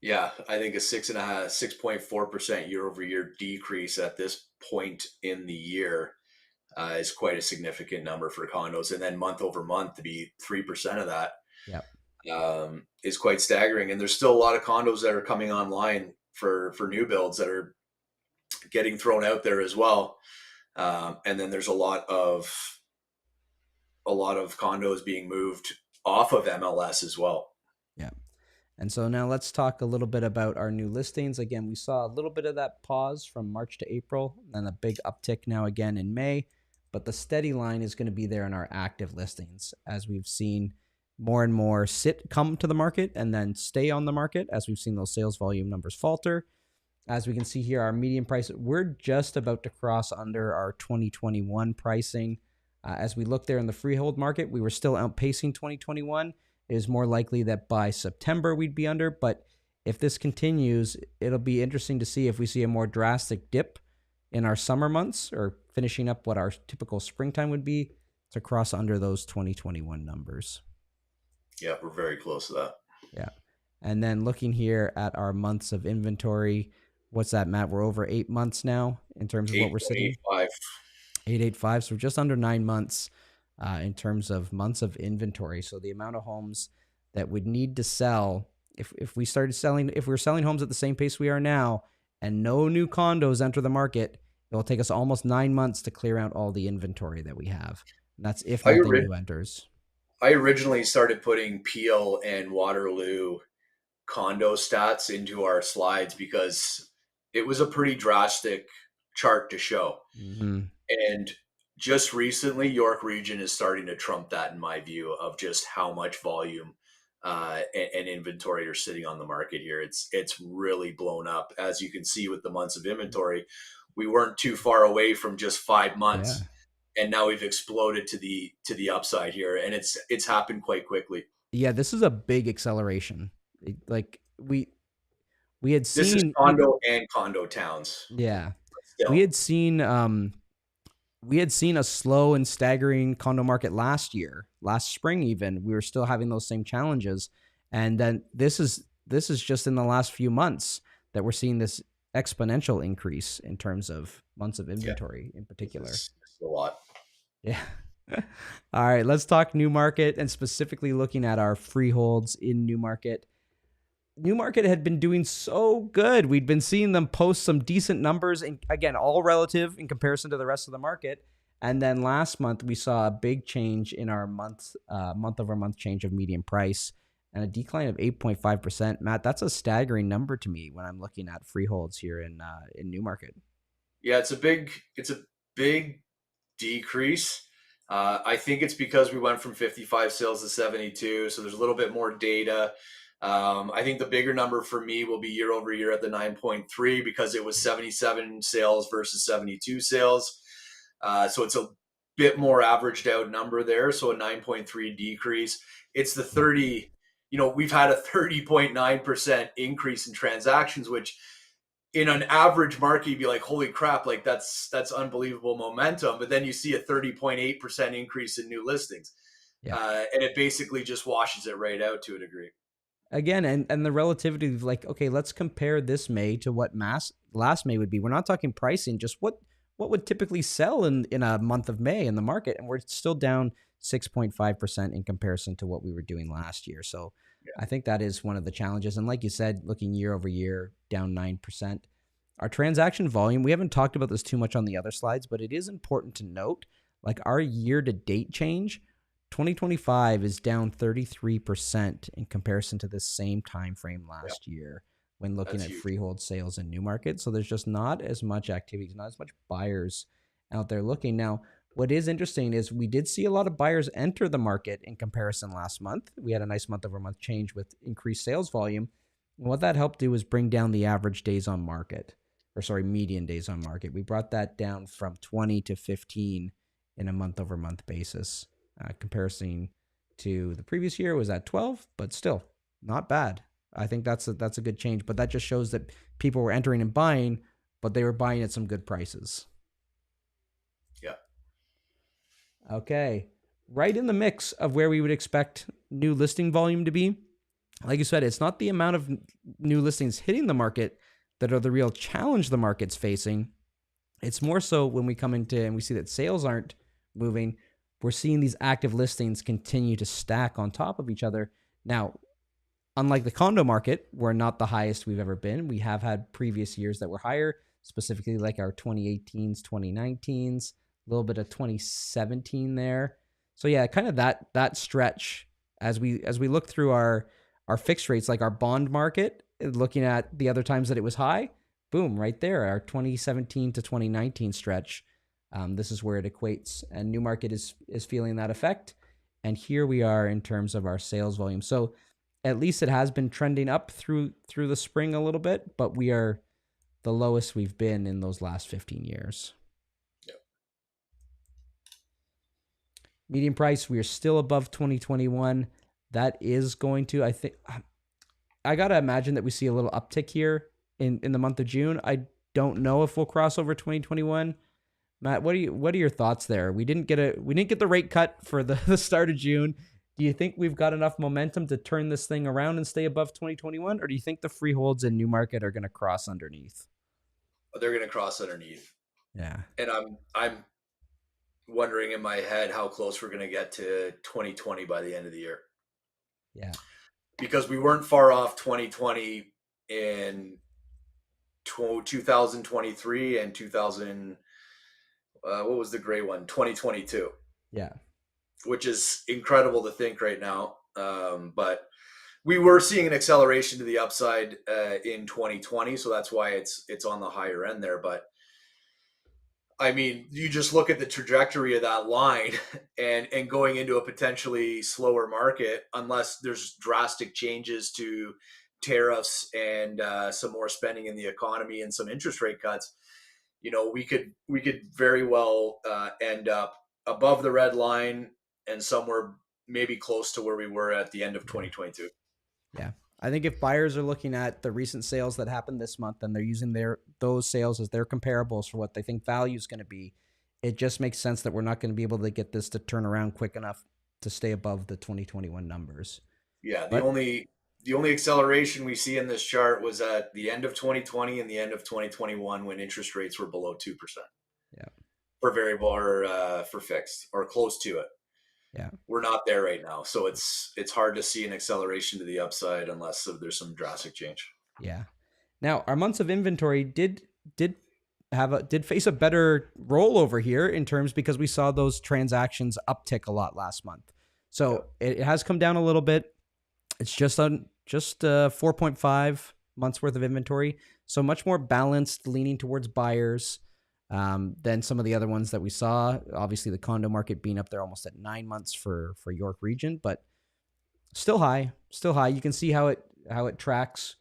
Yeah, I think a 6.4% year over year decrease at this point in the year is quite a significant number for condos. And then month over month to be 3% of that Yep. is quite staggering. And there's still a lot of condos that are coming online for new builds that are getting thrown out there as well. And then there's a lot of condos being moved off of MLS as well. Yeah. And so now let's talk a little bit about our new listings. Again, we saw a little bit of that pause from March to April, and a big uptick now again in May. But the steady line is going to be there in our active listings, as we've seen more and more come to the market and then stay on the market, as we've seen those sales volume numbers falter. As we can see here, our median price, we're just about to cross under our 2021 pricing. As we look there in the freehold market, we were still outpacing 2021. It is more likely that by September we'd be under, but if this continues, it'll be interesting to see if we see a more drastic dip in our summer months or finishing up what our typical springtime would be to cross under those 2021 numbers. Yeah, we're very close to that. Yeah. And then looking here at our months of inventory, what's that, Matt? We're over 8 months now in terms of what we're sitting. 885. So we're just under 9 months in terms of months of inventory. So the amount of homes that would need to sell if we started selling, if we're selling homes at the same pace we are now and no new condos enter the market, it will take us almost 9 months to clear out all the inventory that we have. And that's if nothing new enters. I originally started putting Peel and Waterloo condo stats into our slides because it was a pretty drastic chart to show. Mm-hmm. And just recently, York Region is starting to trump that in my view of just how much volume and inventory are sitting on the market here. It's really blown up. As you can see with the months of inventory, we weren't too far away from just 5 months. Yeah. And now we've exploded to the upside here, and it's happened quite quickly. Yeah, this is a big acceleration. Like we had seen this is condo and condo towns. Yeah, we had seen a slow and staggering condo market last spring. Even we were still having those same challenges, and then this is just in the last few months that we're seeing this exponential increase in terms of months of inventory in particular. It's a lot. Yeah. All right, let's talk Newmarket and specifically looking at our freeholds in Newmarket. Newmarket had been doing so good. We'd been seeing them post some decent numbers, and again, all relative in comparison to the rest of the market. And then last month, we saw a big change in our month-over-month change of median price and a decline of 8.5%. Matt, that's a staggering number to me when I'm looking at freeholds here in Newmarket. Yeah, it's a big decrease. I think it's because we went from 55 sales to 72, so there's a little bit more data. I think the bigger number for me will be year over year at the 9.3 because it was 77 sales versus 72 sales. So it's a bit more averaged out number there. So a 9.3 decrease. It's the 30, we've had a 30.9% increase in transactions, which in an average market, you'd be like, holy crap, like that's unbelievable momentum. But then you see a 30.8% increase in new listings. Yeah. And it basically just washes it right out to a degree. Again, and the relativity of like, okay, let's compare this May to what last May would be. We're not talking pricing, just what would typically sell in a month of May in the market. And we're still down 6.5% in comparison to what we were doing last year. So yeah. I think that is one of the challenges. And like you said, looking year over year, down 9%. Our transaction volume, we haven't talked about this too much on the other slides, but it is important to note, like our year-to-date change, 2025 is down 33% in comparison to the same time frame last year when looking at freehold sales in Newmarket. So there's just not as much activity, not as much buyers out there looking. Now, What is interesting is we did see a lot of buyers enter the market in comparison last month. We had a nice month over month change with increased sales volume. And what that helped do was bring down the average days on market, or sorry, median days on market. We brought that down from 20 to 15 in a month over month basis. Comparison to the previous year was at 12, but still not bad. I think that's a good change, but that just shows that people were entering and buying, but they were buying at some good prices. Yeah. Okay. Right in the mix of where we would expect new listing volume to be. Like you said, it's not the amount of new listings hitting the market that are the real challenge the market's facing. It's more so when we come into and we see that sales aren't moving, we're seeing these active listings continue to stack on top of each other. Now, unlike the condo market, we're not the highest we've ever been. We have had previous years that were higher, specifically like our 2018s, 2019s, a little bit of 2017 there. So yeah, kind of that stretch as we look through our fixed rates, like our bond market, looking at the other times that it was high, boom, right there, our 2017 to 2019 stretch. This is where it equates, and Newmarket is feeling that effect. And here we are in terms of our sales volume. So at least it has been trending up through the spring a little bit, but we are the lowest we've been in those last 15 years. Yep. Median price, we are still above 2021. That is going to, I think, I got to imagine that we see a little uptick here in the month of June. I don't know if we'll cross over 2021. Matt, what are your thoughts there? We didn't get the rate cut for the start of June. Do you think we've got enough momentum to turn this thing around and stay above 2021, or do you think the freeholds in Newmarket are going to cross underneath? They're going to cross underneath. Yeah. And I'm wondering in my head how close we're going to get to 2020 by the end of the year. Yeah. Because we weren't far off 2020 in 2023 and 2000. What was the gray one? 2022. Yeah. Which is incredible to think right now. But we were seeing an acceleration to the upside in 2020, so that's why it's on the higher end there. But I mean, you just look at the trajectory of that line and going into a potentially slower market, unless there's drastic changes to tariffs and some more spending in the economy and some interest rate cuts, we could very well end up above the red line and somewhere maybe close to where we were at the end of 2022. Yeah. I think if buyers are looking at the recent sales that happened this month and they're using those sales as their comparables for what they think value is going to be, it just makes sense that we're not going to be able to get this to turn around quick enough to stay above the 2021 numbers. Yeah. The only acceleration we see in this chart was at the end of 2020 and the end of 2021 when interest rates were below 2%. Yeah. For variable or for fixed or close to it. Yeah. We're not there right now. So it's hard to see an acceleration to the upside unless there's some drastic change. Yeah. Now, our months of inventory did face a better rollover here in terms because we saw those transactions uptick a lot last month. So it has come down a little bit. It's just 4.5 months worth of inventory. So much more balanced, leaning towards buyers than some of the other ones that we saw. Obviously, the condo market being up there almost at 9 months for York Region, but still high. You can see how it tracks.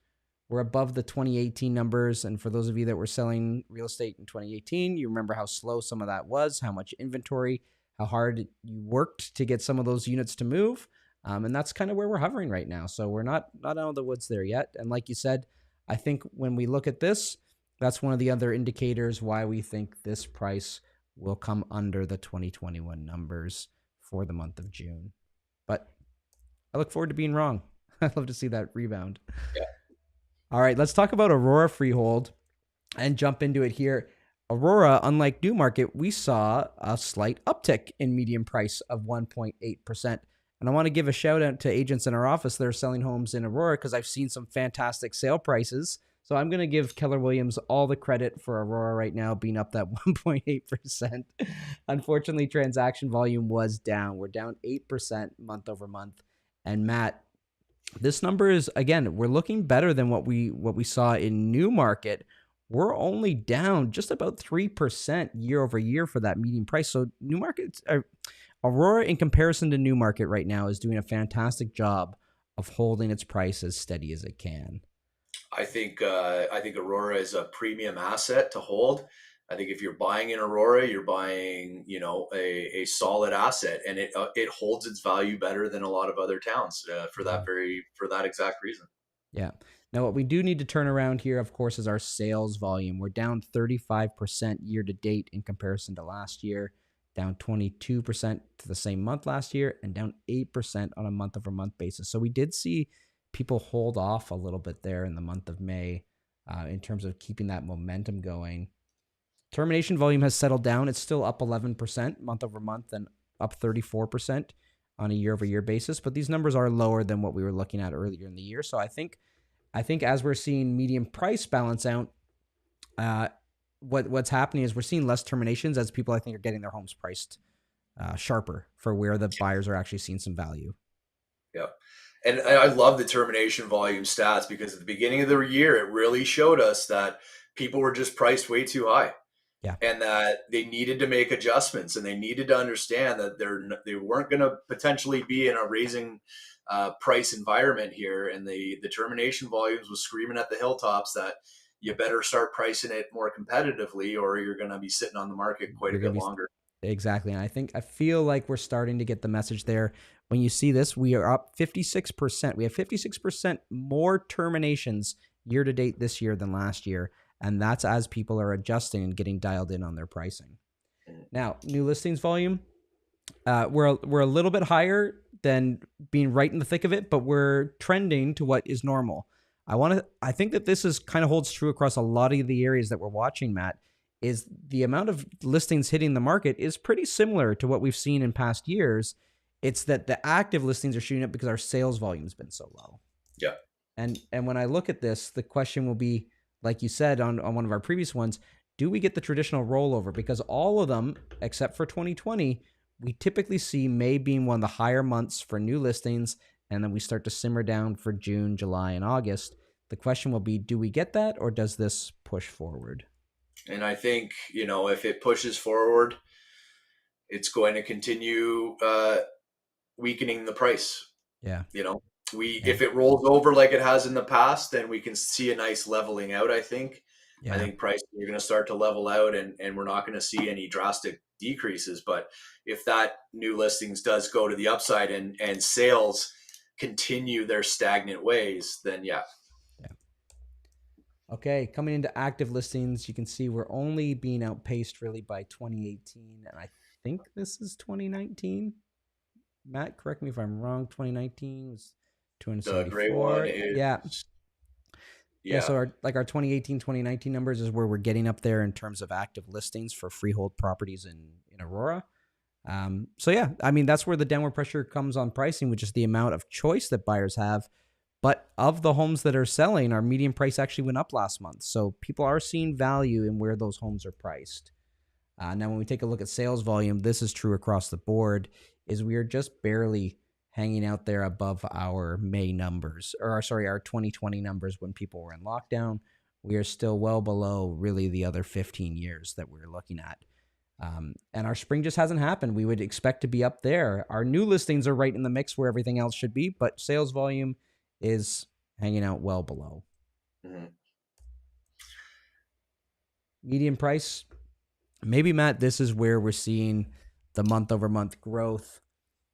We're above the 2018 numbers, and for those of you that were selling real estate in 2018, you remember how slow some of that was, how much inventory, how hard you worked to get some of those units to move, and that's kind of where we're hovering right now. So we're not out of the woods there yet. And like you said, I think when we look at this, that's one of the other indicators why we think this price will come under the 2021 numbers for the month of June. But I look forward to being wrong. I'd love to see that rebound. Yeah. All right, let's talk about Aurora Freehold and jump into it here. Aurora, unlike Newmarket, we saw a slight uptick in median price of 1.8%. And I want to give a shout out to agents in our office that are selling homes in Aurora because I've seen some fantastic sale prices. So I'm going to give Keller Williams all the credit for Aurora right now being up that 1.8%. Unfortunately, transaction volume was down. We're down 8% month over month. And Matt, this number is, again, we're looking better than what we saw in Newmarket, we're only down just about 3% year over year for that median price. So Newmarket, Aurora, in comparison to Newmarket right now, is doing a fantastic job of holding its price as steady as it can. I think Aurora is a premium asset to hold. I think if you're buying in Aurora, you're buying, you know, a solid asset, and it holds its value better than a lot of other towns Yeah. for that exact reason. Yeah. Now, what we do need to turn around here, of course, is our sales volume. We're down 35% year to date in comparison to last year, down 22% to the same month last year, and down 8% on a month over month basis. So we did see people hold off a little bit there in the month of May in terms of keeping that momentum going. Termination volume has settled down. It's still up 11% month over month and up 34% on a year over year basis, but these numbers are lower than what we were looking at earlier in the year. So I think as we're seeing median price balance out, what's happening is we're seeing less terminations as people, I think, are getting their homes priced sharper for where the buyers are actually seeing some value. Yeah. And I love the termination volume stats because at the beginning of the year, it really showed us that people were just priced way too high, Yeah, and that they needed to make adjustments, and they needed to understand that they weren't going to potentially be in a raising price environment here. And the termination volumes was screaming at the hilltops that you better start pricing it more competitively, or you're going to be sitting on the market quite a you're gonna bit be longer. exactly. And I feel like we're starting to get the message there. When you see this, we are up 56%. We have 56% more terminations year to date this year than last year, and that's as people are adjusting and getting dialed in on their pricing. Now, new listings volume, we're a little bit higher than being right in the thick of it, but we're trending to what is normal. I think that this is kind of holds true across a lot of the areas that we're watching, Matt. Is the amount of listings hitting the market is pretty similar to what we've seen in past years. It's that the active listings are shooting up because our sales volume's been so low. Yeah. And when I look at this, the question will be, like you said on one of our previous ones, do we get the traditional rollover? Because all of them, except for 2020, we typically see May being one of the higher months for new listings, and then we start to simmer down for June, July, and August. The question will be, do we get that, or does this push forward? And I think, you know, if it pushes forward, it's going to continue weakening the price. Yeah, You know, we yeah, if it rolls over like it has in the past, then we can see a nice leveling out. I yeah. think prices are going to start to level out, and we're not going to see any drastic decreases. But if that new listings does go to the upside, and sales continue their stagnant ways, then yeah. Yeah. Okay, coming into active listings, you can see we're only being outpaced really by 2018, and I think this is 2019. Matt, correct me if I'm wrong. 2019 was The gray one 274. Yeah. is, Yeah, yeah. so our 2018, 2019 numbers is where we're getting up there in terms of active listings for freehold properties in Aurora. So yeah, I mean that's where the downward pressure comes on pricing, which is the amount of choice that buyers have. But of the homes that are selling, our median price actually went up last month. So people are seeing value in where those homes are priced. Now, when we take a look at sales volume, this is true across the board. Is we are just barely hanging out there above our May numbers, or sorry, our 2020 numbers when people were in lockdown. We are still well below really the other 15 years that we're looking at. And our spring just hasn't happened. We would expect to be up there. Our new listings are right in the mix where everything else should be, but sales volume is hanging out well below. Mhm. Median price, maybe Matt, this is where we're seeing the month over month growth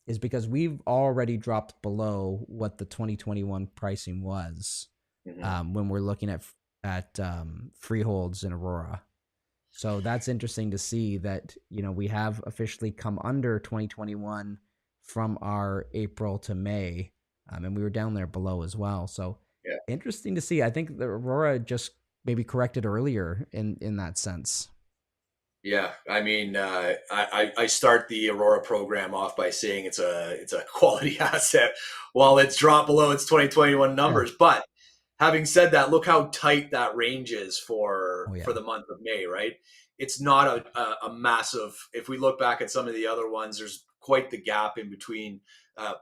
is because we've already dropped below what the 2021 pricing was Mhm. when we're looking at freeholds in Aurora. So that's interesting to see that we have officially come under 2021 from our April to May, and we were down there below as well. So Yeah. interesting to see. I think the Aurora just maybe corrected earlier in that sense. Yeah, I mean, I start the Aurora program off by saying it's a quality asset, while it's dropped below its 2021 Yeah. numbers. But having said that, look how tight that range is Oh for yeah. the month of May, right? It's not a massive. If we look back at some of the other ones, there's quite the gap in between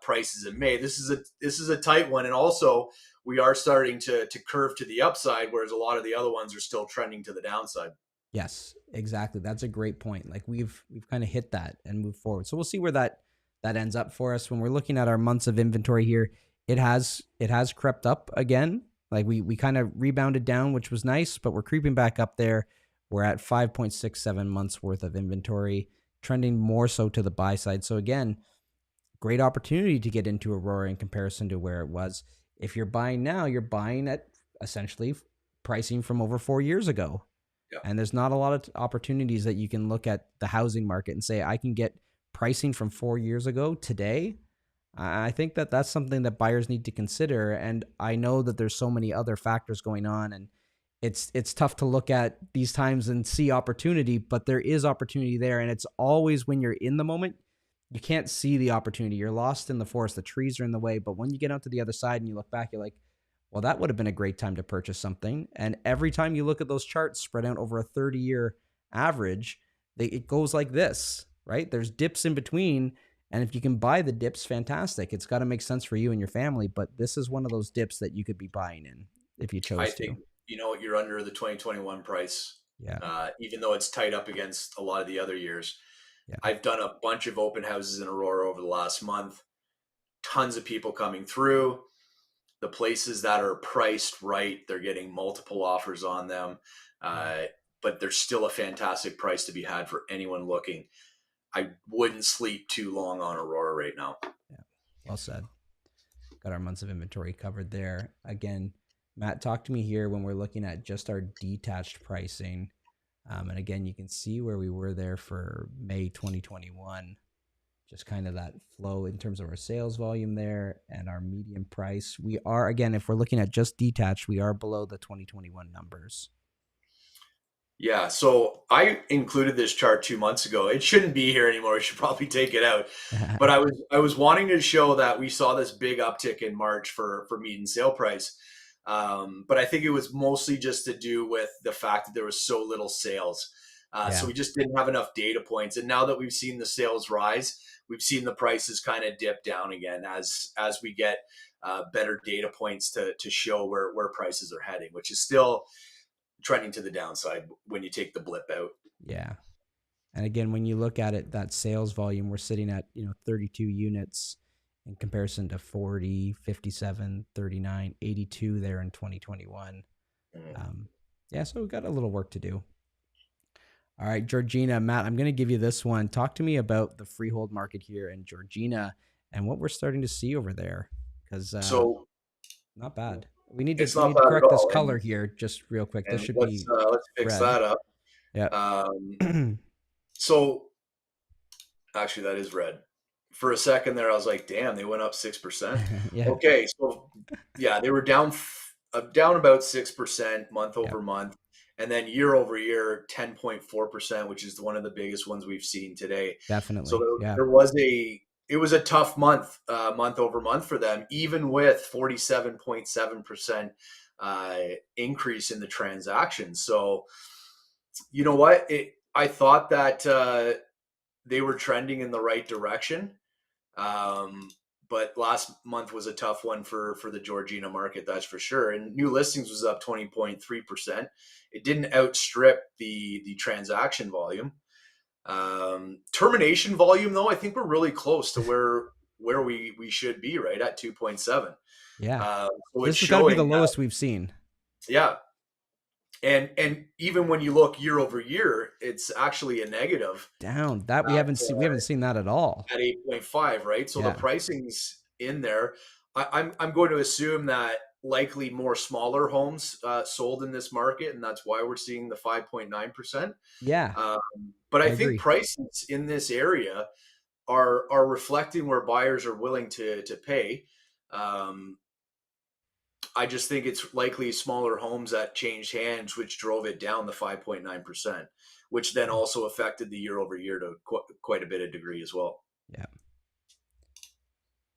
prices in May. This is a tight one, and also we are starting to curve to the upside, whereas a lot of the other ones are still trending to the downside. Yes, exactly. That's a great point. Like we've kind of hit that and moved forward. So we'll see where that ends up for us when we're looking at our months of inventory here. It has crept up again. Like we kind of rebounded down, which was nice, but we're creeping back up there. We're at 5.67 months worth of inventory, trending more so to the buy side. So again, great opportunity to get into Aurora in comparison to where it was. If you're buying now, you're buying at essentially pricing from over 4 years ago. Yeah. And there's not a lot of opportunities that you can look at the housing market and say, I can get pricing from 4 years ago today. I think that that's something that buyers need to consider. And I know that there's so many other factors going on, and it's tough to look at these times and see opportunity, but there is opportunity there. And it's always when you're in the moment, you can't see the opportunity. You're lost in the forest. The trees are in the way. But when you get out to the other side and you look back, you're like, well, that would have been a great time to purchase something. And every time you look at those charts spread out over a 30-year average, it goes like this, right? There's dips in between. And if you can buy the dips, fantastic. It's got to make sense for you and your family. But this is one of those dips that you could be buying in if you chose I to. think, you're under the 2021 price. Yeah. Even though it's tight up against a lot of the other years. Yeah. I've done a bunch of open houses in Aurora over the last month. Tons of people coming through. The places that are priced right, they're getting multiple offers on them. But there's still a fantastic price to be had for anyone looking. I wouldn't sleep too long on Aurora right now. Yeah. Well said. Got our months of inventory covered there. Again, Matt, talk to me here when we're looking at just our detached pricing. And again, you can see where we were there for May 2021. Just kind of that flow in terms of our sales volume there and our median price. We are, again, if we're looking at just detached, we are below the 2021 numbers. Yeah, so I included this chart 2 months ago. It shouldn't be here anymore. We should probably take it out. But I was wanting to show that we saw this big uptick in March for median sale price. But I think it was mostly just to do with the fact that there was so little sales. So we just didn't have enough data points. And now that we've seen the sales rise, we've seen the prices kind of dip down again as we get better data points to show where prices are heading, which is still trending to the downside when you take the blip out. Yeah. And again, when you look at it, that sales volume, we're sitting at 32 units in comparison to 40, 57, 39, 82 there in 2021. So we've got a little work to do. All right, Georgina, Matt, I'm going to give you this one. Talk to me about the freehold market here in Georgina and what we're starting to see over there. Because not bad. We need to correct this color here just real quick. This should be let's fix that up. Yeah. So actually that is red. For a second there, I was like, damn, they went up 6%. Yeah. Okay. So yeah, they were down about 6% month over month. And then year over year, 10.4%, which is one of the biggest ones we've seen today. Definitely. So it was a tough month, month over month for them, even with 47.7% increase in the transactions. So, you know what? I thought that they were trending in the right direction. But last month was a tough one for the Georgina market, that's for sure. And new listings was up 20.3%. It didn't outstrip the transaction volume. Termination volume, though, I think we're really close to where we should be, right at 2.7. Yeah. So this has got to be the lowest we've seen. Yeah. And even when you look year over year, it's actually a negative. Down. That we haven't seen that at all. At 8.5, right? So the pricing's in there. I'm going to assume that likely more smaller homes sold in this market, and that's why we're seeing the 5.9%. Yeah. But I think prices in this area are reflecting where buyers are willing to pay. I just think it's likely smaller homes that changed hands, which drove it down the 5.9%, which then also affected the year over year to quite a bit of degree as well. Yeah.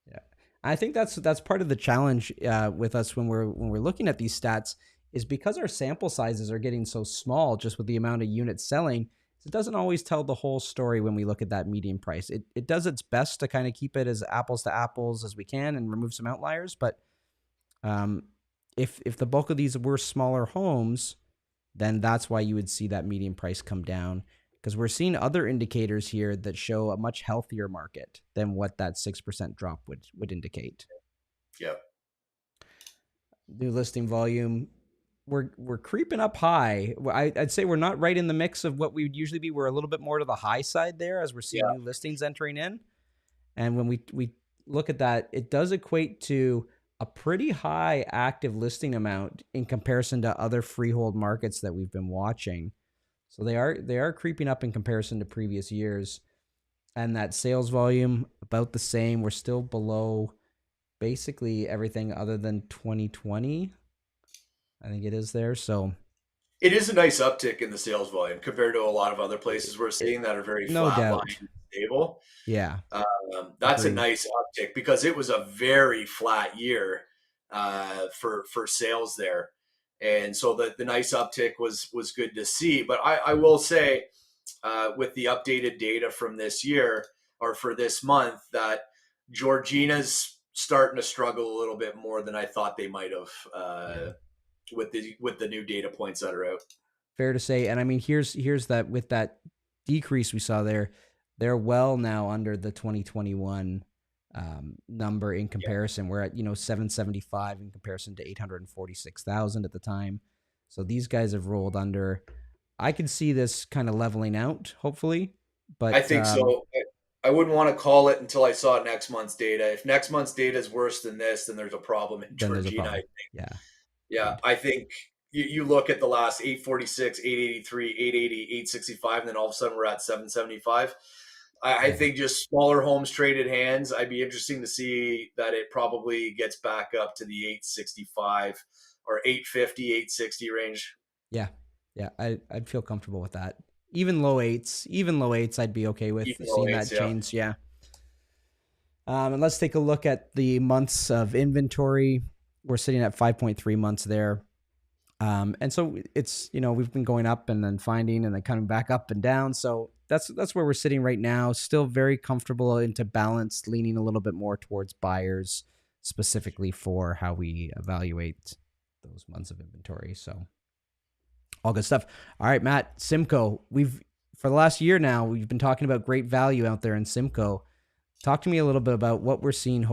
Yeah. I think that's part of the challenge with us when we're looking at these stats is because our sample sizes are getting so small just with the amount of units selling. So it doesn't always tell the whole story when we look at that median price. It does its best to kind of keep it as apples to apples as we can and remove some outliers. But um, if the bulk of these were smaller homes, then that's why you would see that median price come down, because we're seeing other indicators here that show a much healthier market than what that 6% drop would indicate. Yeah. New listing volume, we're creeping up high. I'd say we're not right in the mix of what we would usually be. We're a little bit more to the high side there as we're seeing Yeah. new listings entering in. And when we look at that, it does equate to a pretty high active listing amount in comparison to other freehold markets that we've been watching. So they are creeping up in comparison to previous years. And that sales volume about the same. We're still below basically everything other than 2020. I think it is there. So It is a nice uptick in the sales volume compared to a lot of other places we're seeing that are very no flat line doubt. and stable. Yeah, That's a agreed. nice uptick because it was a very flat year for sales there, and so the nice uptick was good to see. But I will say, with the updated data from this year or for this month, that Georgina's starting to struggle a little bit more than I thought they might have, Yeah. with the new data points that are out. Fair to say. And I mean, here's that with that decrease we saw there, they're well now under the 2021 number in Yeah. comparison. We're at 775 in comparison to 846,000 at the time. So these guys have rolled under. I could see this kind of leveling out, hopefully, I but think so. I wouldn't want to call it until I saw next month's data. If next month's data is worse than this, then there's a problem in then there's a Georgina. problem. Yeah, Yeah, agreed. I think you look at the last 846, 883, 880, 865, and then all of a sudden we're at 775. I Yeah. think just smaller homes traded hands. I'd be interesting to see that it probably gets back up to the 865 or 850, 860 range. Yeah. Yeah. I'd feel comfortable with that. Even low eights, I'd be okay with Even low seeing eights, that yeah. change. Yeah. And let's take a look at the months of inventory. We're sitting at 5.3 months there. And so it's, we've been going up and then finding and then coming back up and down. So that's where we're sitting right now. Still very comfortable into balanced, leaning a little bit more towards buyers specifically for how we evaluate those months of inventory. So all good stuff. All right, Matt, Simcoe. For the last year now, we've been talking about great value out there in Simcoe. Talk to me a little bit about what we're seeing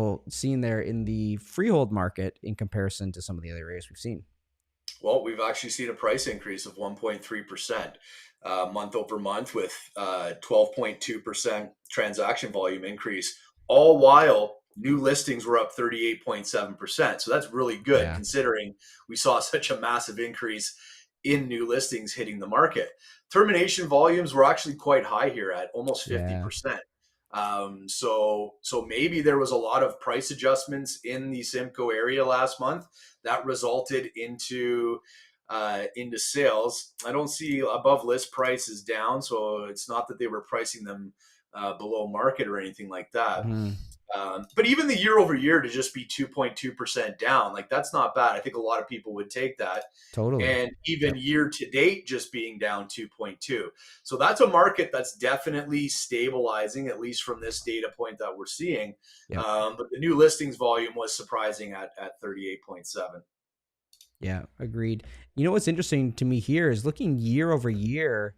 there in the freehold market in comparison to some of the other areas we've seen. Well, we've actually seen a price increase of 1.3% month over month with 12.2% transaction volume increase, all while new listings were up 38.7%. So that's really good Yeah. considering we saw such a massive increase in new listings hitting the market. Termination volumes were actually quite high here at almost Yeah. 50%. So maybe there was a lot of price adjustments in the Simcoe area last month that resulted into sales. I don't see above list prices down, so it's not that they were pricing them below market or anything like that. Mhm. But even the year over year to just be 2.2% down, like that's not bad. I think a lot of people would take that. Totally. And even Yep. year to date, just being down 2.2. So that's a market that's definitely stabilizing, at least from this data point that we're seeing. Yep. But the new listings volume was surprising at 38.7. Yeah. Agreed. What's interesting to me here is looking year over year,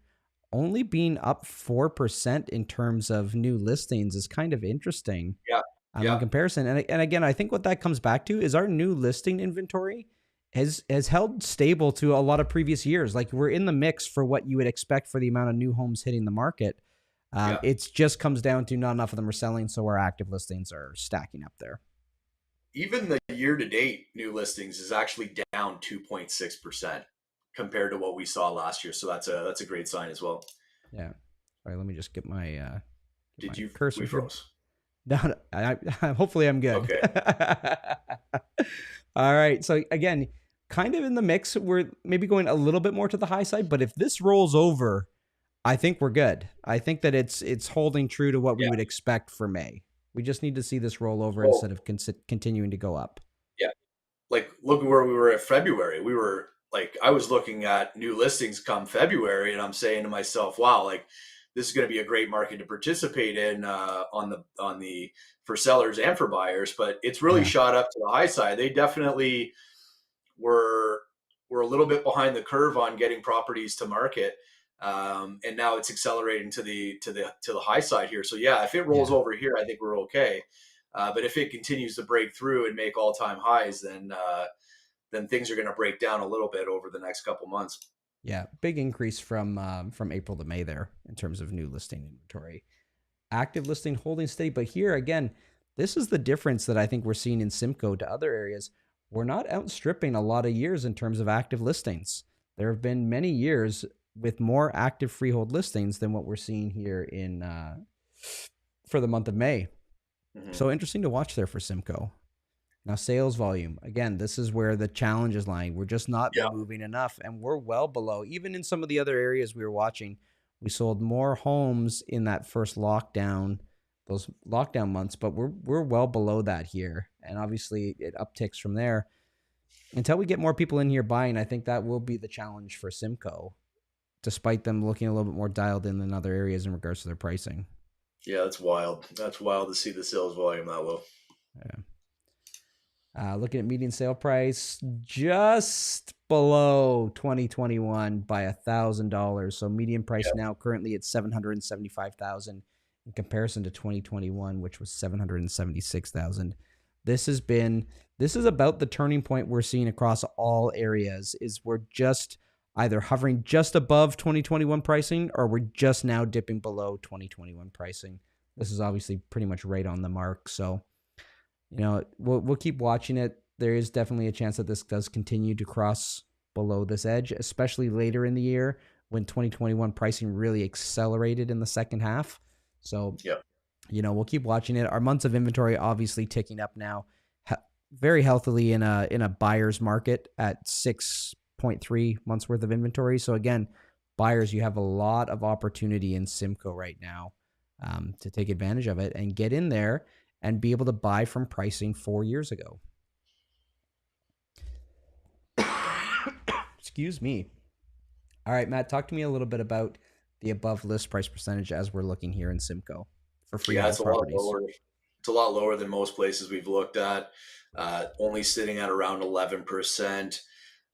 only being up 4% in terms of new listings is kind of interesting. Yeah. In Yeah. comparison. And again, I think what that comes back to is our new listing inventory has held stable to a lot of previous years. Like we're in the mix for what you would expect for the amount of new homes hitting the market. Yeah. It's just comes down to not enough of them are selling, so our active listings are stacking up there. Even the year to date new listings is actually down 2.6% compared to what we saw last year. So that's a great sign as well. Yeah. Sorry, let me just get my Did you cursor we here. froze? No, hopefully I'm good. Okay. All right. So again, kind of in the mix. We're maybe going a little bit more to the high side, but if this rolls over, I think we're good. I think that it's holding true to what we Yeah. would expect for May. We just need to see this roll over Well, instead of continuing to go up. yeah. Like look at where we were at February. We were like I was looking at new listings come February, and I'm saying to myself, wow, like this is going to be a great market to participate in on the for sellers and for buyers. But it's really Yeah. shot up to the high side. They definitely were a little bit behind the curve on getting properties to market. And now it's accelerating to the high side here. So yeah, if it rolls Yeah. over here, I think we're okay. But if it continues to break through and make all time highs, then things are going to break down a little bit over the next couple months. Yeah. Big increase from April to May there in terms of new listing inventory. Active listing holding steady. But here again, this is the difference that I think we're seeing in Simcoe to other areas. We're not outstripping a lot of years in terms of active listings. There have been many years with more active freehold listings than what we're seeing here in for the month of May. Mm-hmm. So interesting to watch there for Simcoe. Now, sales volume. Again, this is where the challenge is lying. We're just not Yeah. moving enough, and we're well below. Even in some of the other areas we were watching, we sold more homes in that first lockdown, those lockdown months, but we're well below that here. And obviously, it upticks from there. Until we get more people in here buying, I think that will be the challenge for Simcoe, despite them looking a little bit more dialed in than other areas in regards to their pricing. Yeah, that's wild. That's wild to see the sales volume that low. Yeah. Looking at median sale price, just below 2021 by $1,000. So median price Yeah. now currently at 775,000 in comparison to 2021, which was 776,000. This is about the turning point we're seeing across all areas. Is we're just either hovering just above 2021 pricing, or we're just now dipping below 2021 pricing. This is obviously pretty much right on the mark. So we'll keep watching it. There is definitely a chance that this does continue to cross below this edge, especially later in the year when 2021 pricing really accelerated in the second half. So, Yeah. we'll keep watching it. Our months of inventory obviously ticking up now, very healthily in a buyer's market at 6.3 months worth of inventory. So again, buyers, you have a lot of opportunity in Simcoe right now to take advantage of it and get in there and be able to buy from pricing 4 years ago. Excuse me. All right, Matt, talk to me a little bit about the above list price percentage as we're looking here in Simcoe for Yeah, freehold properties. It's a lot lower than most places we've looked at. Only sitting at around 11%.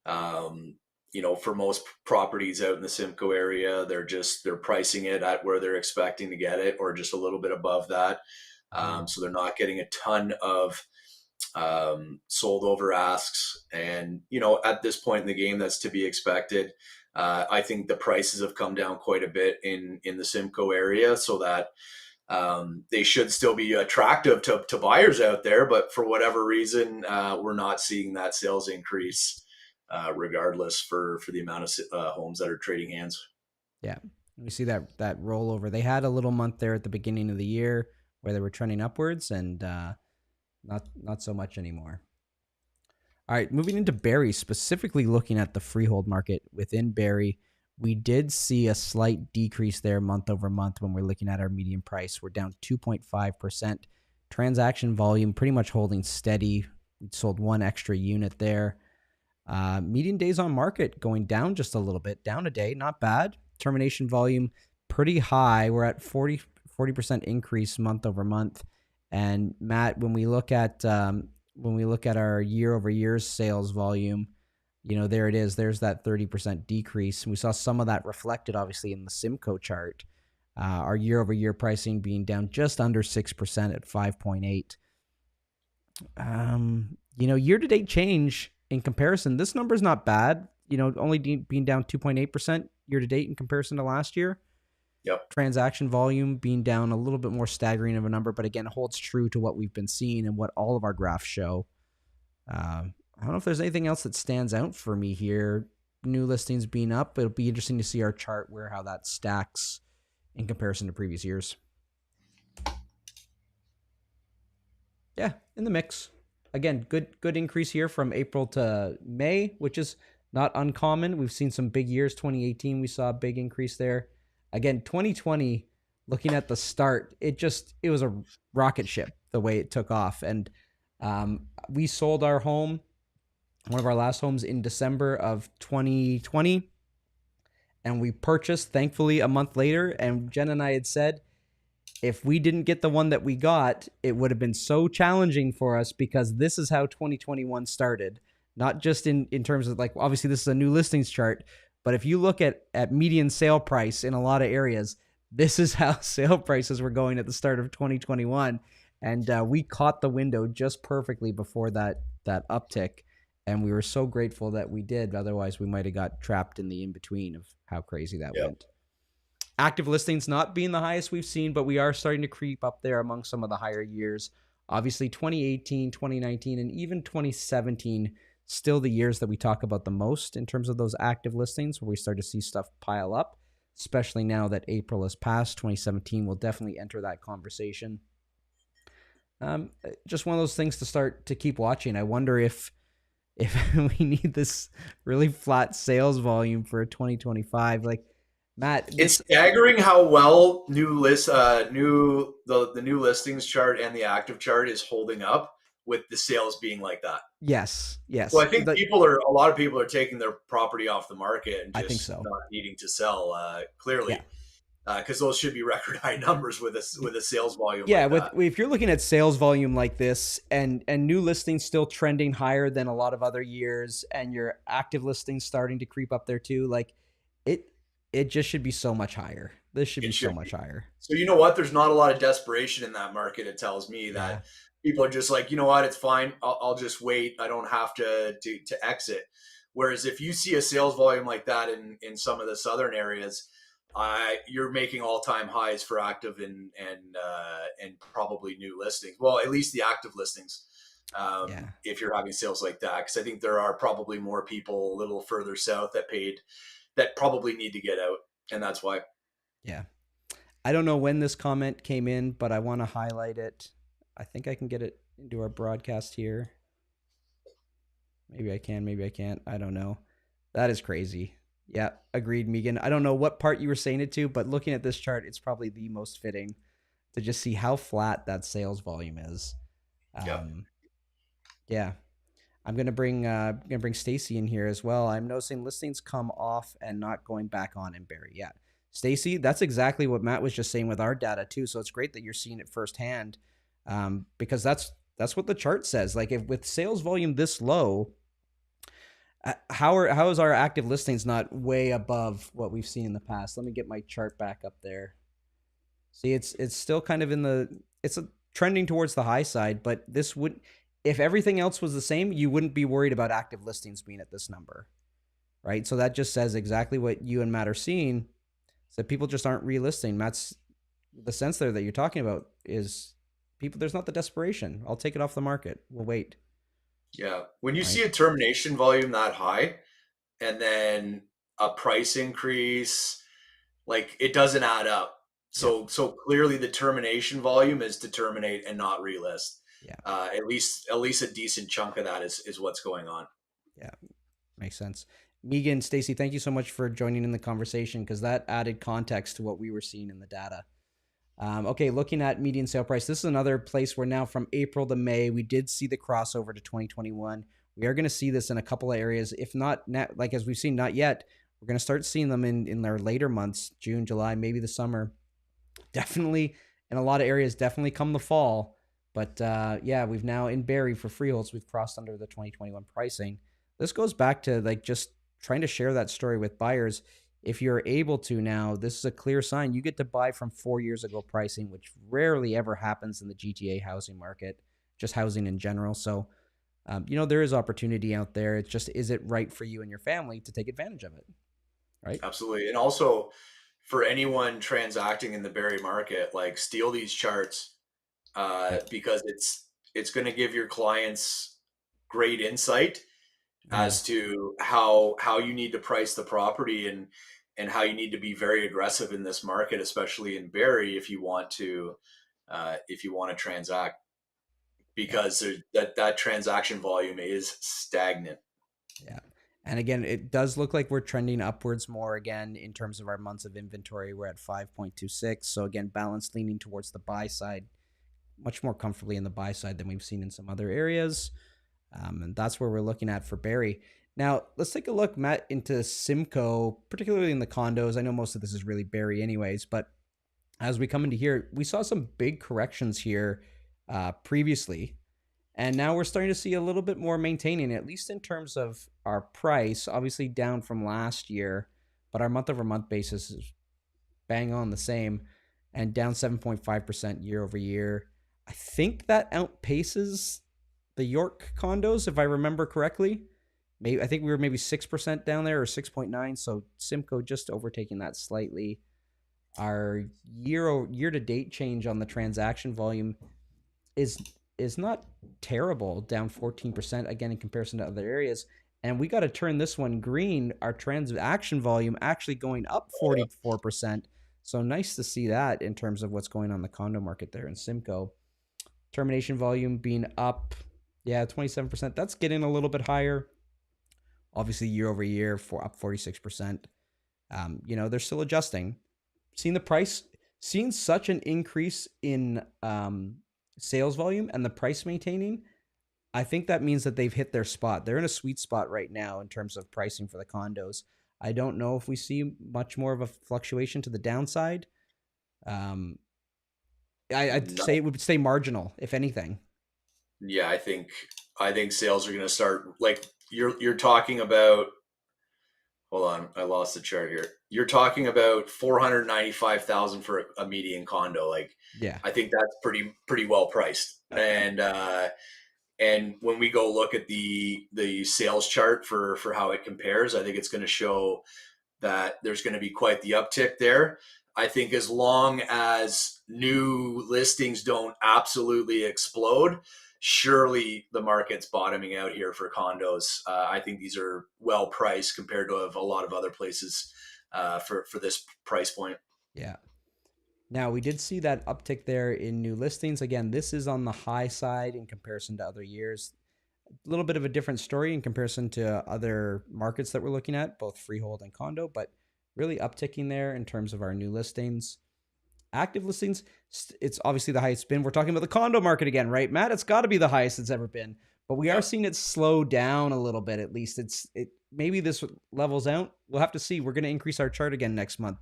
For most properties out in the Simcoe area, they're pricing it at where they're expecting to get it, or just a little bit above that. So they're not getting a ton of sold over asks. And, at this point in the game, that's to be expected. I think the prices have come down quite a bit in the Simcoe area, so that they should still be attractive to buyers out there. But for whatever reason, we're not seeing that sales increase, regardless for the amount of homes that are trading hands. Yeah, we see that rollover. They had a little month there at the beginning of the year where they were trending upwards, and not so much anymore. All right, moving into Barrie, specifically looking at the freehold market within Barrie, we did see a slight decrease there month over month when we're looking at our median price. We're down 2.5%. Transaction volume pretty much holding steady. We sold one extra unit there. Median days on market going down just a little bit, down a day, not bad. Termination volume pretty high. We're at 40% increase month over month. And Matt, when we look at our year over year sales volume, there it is. There's that 30% decrease. And we saw some of that reflected, obviously, in the Simcoe chart. Our year over year pricing being down just under 6% at 5.8. Year to date change in comparison, this number is not bad. Only being down 2.8% year to date in comparison to last year. Yep. Transaction volume being down a little bit more staggering of a number, but again, holds true to what we've been seeing and what all of our graphs show. I don't know if there's anything else that stands out for me here. New listings being up. It'll be interesting to see our chart how that stacks in comparison to previous years. Yeah, in the mix. Again, good increase here from April to May, which is not uncommon. We've seen some big years. 2018, we saw a big increase there. Again, 2020, looking at the start, it was a rocket ship the way it took off. And we sold our home one of our last homes in December of 2020, and we purchased, thankfully, a month later. And Jen and I had said, if we didn't get the one that we got, it would have been so challenging for us, because this is how 2021 started. Not just in terms of, like, obviously this is a new listings chart, but if you look at median sale price in a lot of areas, this is how sale prices were going at the start of 2021. And we caught the window just perfectly before that uptick. And we were so grateful that we did. Otherwise, we might have got trapped in the in-between of how crazy that Yep. went. Active listings not being the highest we've seen, but we are starting to creep up there among some of the higher years. Obviously, 2018, 2019, and even 2017, still the years that we talk about the most in terms of those active listings, where we start to see stuff pile up, especially now that April has passed. 2017 will definitely enter that conversation. Just one of those things to start to keep watching. I wonder if we need this really flat sales volume for 2025. Like, Matt, It's staggering how well the new listings chart and the active chart is holding up with the sales being like that. yes. So I think a lot of people are taking their property off the market and I think just so. not needing to sell, clearly, Yeah. because those should be record high numbers with a sales volume Yeah, like that. if you're looking at sales volume like this, and new listings still trending higher than a lot of other years, and your active listings starting to creep up there too, like it just should be so much higher. This should be It so should much be. higher. So you know what? There's not a lot of desperation in that market. It tells me Yeah. that people are just like, you know what? It's fine. I'll just wait. I don't have to exit. Whereas if you see a sales volume like that in some of the southern areas, you're making all time highs for active and probably new listings. Well, at least the active listings. Yeah. If you're having sales like that, because I think there are probably more people a little further south that probably need to get out, and that's why. Yeah. I don't know when this comment came in, but I want to highlight it. I think I can get it into our broadcast here. Maybe I can, maybe I can't. I don't know. That is crazy. Yeah, agreed, Megan. I don't know what part you were saying it to, but looking at this chart, it's probably the most fitting to just see how flat that sales volume is. Yeah. Yeah. I'm gonna bring Stacy in here as well. I'm noticing listings come off and not going back on in Barrie. Yeah, Stacy, that's exactly what Matt was just saying with our data too. So it's great that you're seeing it firsthand, because that's what the chart says. Like, if with sales volume this low, how is our active listings not way above what we've seen in the past? Let me get my chart back up there. See, it's still kind of it's trending towards the high side, but this would, if everything else was the same, you wouldn't be worried about active listings being at this number, right? So that just says exactly what you and Matt are seeing, is that people just aren't relisting. Matt's, the sense there that you're talking about is people, there's not the desperation. I'll take it off the market. We'll wait. Yeah. When you Right. see a termination volume that high and then a price increase, like, it doesn't add up. So clearly the termination volume is to terminate and not relist. Yeah. At least a decent chunk of that is what's going on. Yeah. Makes sense. Megan, Stacy, thank you so much for joining in the conversation, because that added context to what we were seeing in the data. Okay, looking at median sale price, this is another place where now from April to May, we did see the crossover to 2021. We are going to see this in a couple of areas, if not like as we've seen, not yet. We're going to start seeing them in their later months, June, July, maybe the summer. Definitely in a lot of areas, definitely come the fall. But yeah, we've now in Barrie for freeholds, we've crossed under the 2021 pricing. This goes back to like just trying to share that story with buyers. If you're able to now, this is a clear sign you get to buy from 4 years ago pricing, which rarely ever happens in the GTA housing market, just housing in general. So, there is opportunity out there. It's just, is it right for you and your family to take advantage of it? Right. Absolutely. And also for anyone transacting in the Barrie market, like, steal these charts, because it's going to give your clients great insight as to how you need to price the property and how you need to be very aggressive in this market, especially in Barrie, if you want to transact, because that transaction volume is stagnant. Yeah. And again, it does look like we're trending upwards more again in terms of our months of inventory. We're at 5.26. So again, balance leaning towards the buy side, much more comfortably in the buy side than we've seen in some other areas. And that's where we're looking at for Barrie. Now, let's take a look, Matt, into Simcoe, particularly in the condos. I know most of this is really Barrie anyways, but as we come into here, we saw some big corrections here previously. And now we're starting to see a little bit more maintaining, at least in terms of our price, obviously down from last year, but our month over month basis is bang on the same and down 7.5% year over year. I think that outpaces the York condos, if I remember correctly. Maybe I think we were maybe 6% down there or 6.9. So Simcoe just overtaking that slightly. Our year to date change on the transaction volume is not terrible, down 14% again in comparison to other areas. And we got to turn this one green. Our transaction volume actually going up 44%. So nice to see that in terms of what's going on in the condo market there in Simcoe. Termination volume being up, 27%. That's getting a little bit higher. Obviously, year over year, up 46%. They're still adjusting. Seeing such an increase in sales volume and the price maintaining, I think that means that they've hit their spot. They're in a sweet spot right now in terms of pricing for the condos. I don't know if we see much more of a fluctuation to the downside. I'd say it would stay marginal, if anything. Yeah, I think sales are going to start, like you're talking about. Hold on, I lost the chart here. You're talking about 495,000 for a median condo. Like, Yeah. I think that's pretty well priced. And when we go look at the sales chart for how it compares, I think it's going to show that there's going to be quite the uptick there. I think as long as new listings don't absolutely explode, surely the market's bottoming out here for condos. I think these are well priced compared to a lot of other places for this price point. Yeah. Now, we did see that uptick there in new listings. Again, this is on the high side in comparison to other years. A little bit of a different story in comparison to other markets that we're looking at, both freehold and condo, but really upticking there in terms of our new listings. Active listings, it's obviously the highest been. We're talking about the condo market again, right, Matt? It's got to be the highest it's ever been. But we are seeing it slow down a little bit, at least. Maybe this levels out. We'll have to see. We're going to increase our chart again next month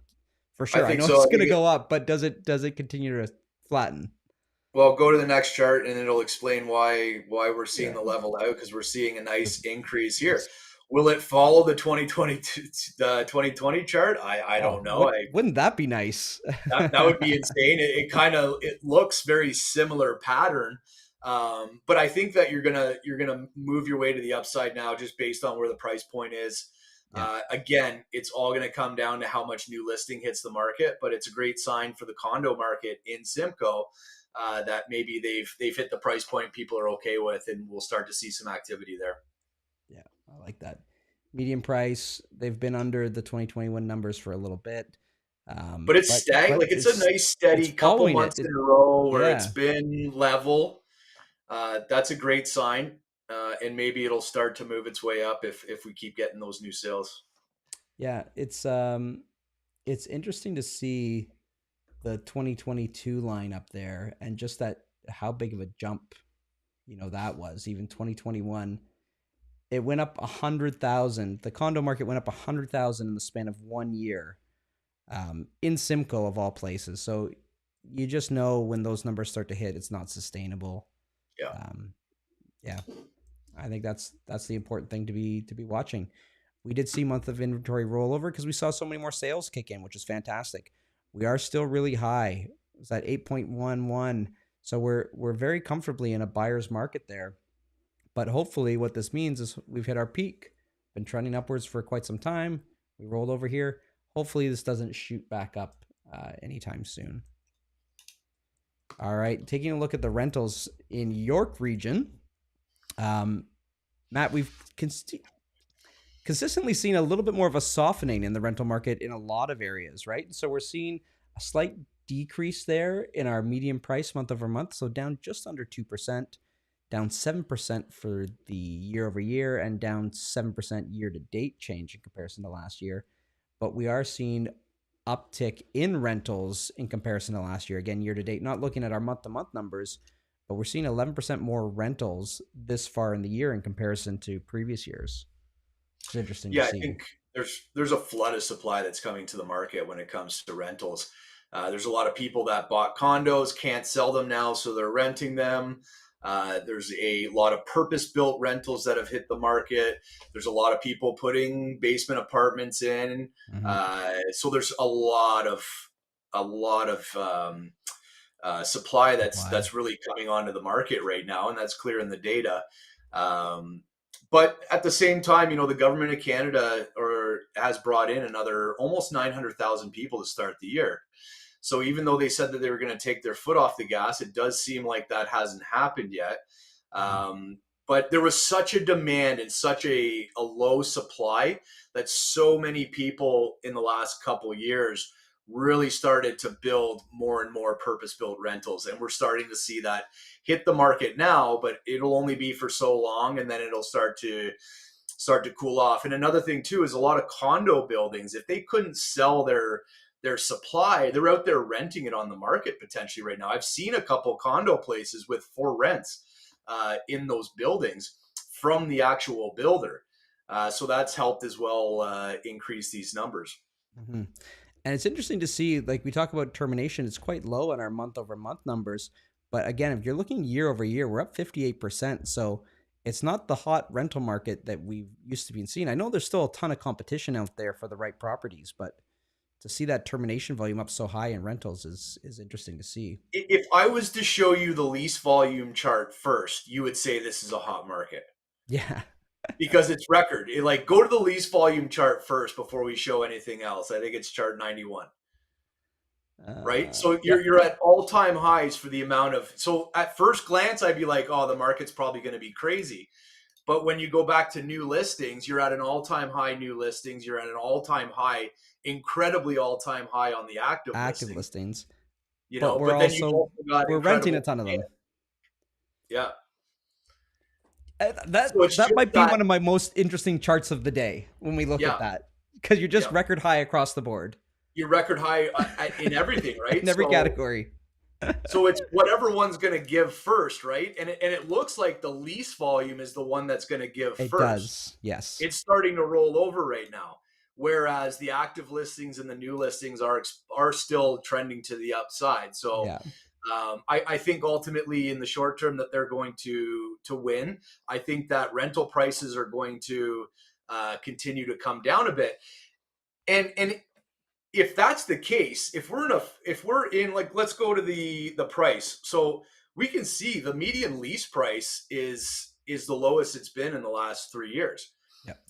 for sure. I know so. It's going to go up, but does it continue to flatten? Well, go to the next chart and it'll explain why we're seeing the level out, because we're seeing a nice increase here. Will it follow the 2020 chart? I don't know. Wouldn't that be nice? that would be insane. It looks very similar pattern. But I think that you're gonna move your way to the upside now, just based on where the price point is. Yeah. Again, it's all going to come down to how much new listing hits the market, but it's a great sign for the condo market in Simcoe that maybe they've hit the price point people are okay with, and we'll start to see some activity there. Yeah, I like that. Median price, they've been under the 2021 numbers for a little bit. But it's stagnant. Like, it's a nice steady couple months in a row where it's been level. That's a great sign. And maybe it'll start to move its way up if we keep getting those new sales. Yeah, it's interesting to see the 2022 line up there, and just that how big of a jump, that was. Even 2021, it went up 100,000. The condo market went up 100,000 in the span of 1 year, in Simcoe of all places. So you just know when those numbers start to hit, it's not sustainable. Yeah. I think that's the important thing to be watching. We did see month of inventory rollover because we saw so many more sales kick in, which is fantastic. We are still really high. It was at 8.11. So we're very comfortably in a buyer's market there. But hopefully what this means is we've hit our peak, been trending upwards for quite some time. We rolled over here. Hopefully this doesn't shoot back up anytime soon. All right, taking a look at the rentals in York region. Matt, we've consistently seen a little bit more of a softening in the rental market in a lot of areas, right? So we're seeing a slight decrease there in our median price month over month. So down just under 2%, down 7% for the year over year, and down 7% year to date change in comparison to last year. But we are seeing uptick in rentals in comparison to last year. Again, year to date, not looking at our month to month numbers, but we're seeing 11% more rentals this far in the year in comparison to previous years. It's interesting to Yeah, I see. think there's a flood of supply that's coming to the market when it comes to rentals. There's a lot of people that bought condos, can't sell them now, so they're renting them. There's a lot of purpose-built rentals that have hit the market. There's a lot of people putting basement apartments in. Mm-hmm. So there's a lot of supply Supply. that's really coming onto the market right now, and that's clear in the data. Um, but at the same time, the government of Canada has brought in another almost 900,000 people to start the year. So even though they said that they were going to take their foot off the gas, it does seem like that hasn't happened yet. Mm-hmm. But there was such a demand and such a low supply that so many people in the last couple of years really started to build more and more purpose-built rentals. And we're starting to see that hit the market now, but it'll only be for so long, and then it'll start to cool off. And another thing too is a lot of condo buildings, if they couldn't sell their supply, they're out there renting it on the market potentially right now. I've seen a couple condo places with for rents in those buildings from the actual builder. So that's helped as well increase these numbers. Mm-hmm. And it's interesting to see, like we talk about termination, it's quite low on our month over month numbers. But again, if you're looking year over year, we're up 58%. So it's not the hot rental market that we used to be seeing. I know there's still a ton of competition out there for the right properties, but to see that termination volume up so high in rentals is interesting to see. If I was to show you the lease volume chart first, you would say this is a hot market. Yeah. Because it's record. Like, go to the lease volume chart first before we show anything else. I think it's chart 91. Right? So you're at all-time highs for the amount of. So at first glance, I'd be like, oh, the market's probably going to be crazy. But when you go back to new listings, you're at an all-time high new listings. You're at an all-time high, incredibly all-time high on the active listings. But then you also got we're renting a ton of them. Yeah. That might be one of my most interesting charts of the day when we look at that, because you're just record high across the board. You're record high in everything, right? In every category. So it's whatever one's going to give first, right? And it looks like the lease volume is the one that's going to give first. It does, yes. It's starting to roll over right now, whereas the active listings and the new listings are still trending to the upside. So I think ultimately in the short term that they're going to win. I think that rental prices are going to continue to come down a bit, and if that's the case, if we're in like, let's go to the price. So we can see the median lease price is the lowest it's been in the last 3 years. Yep.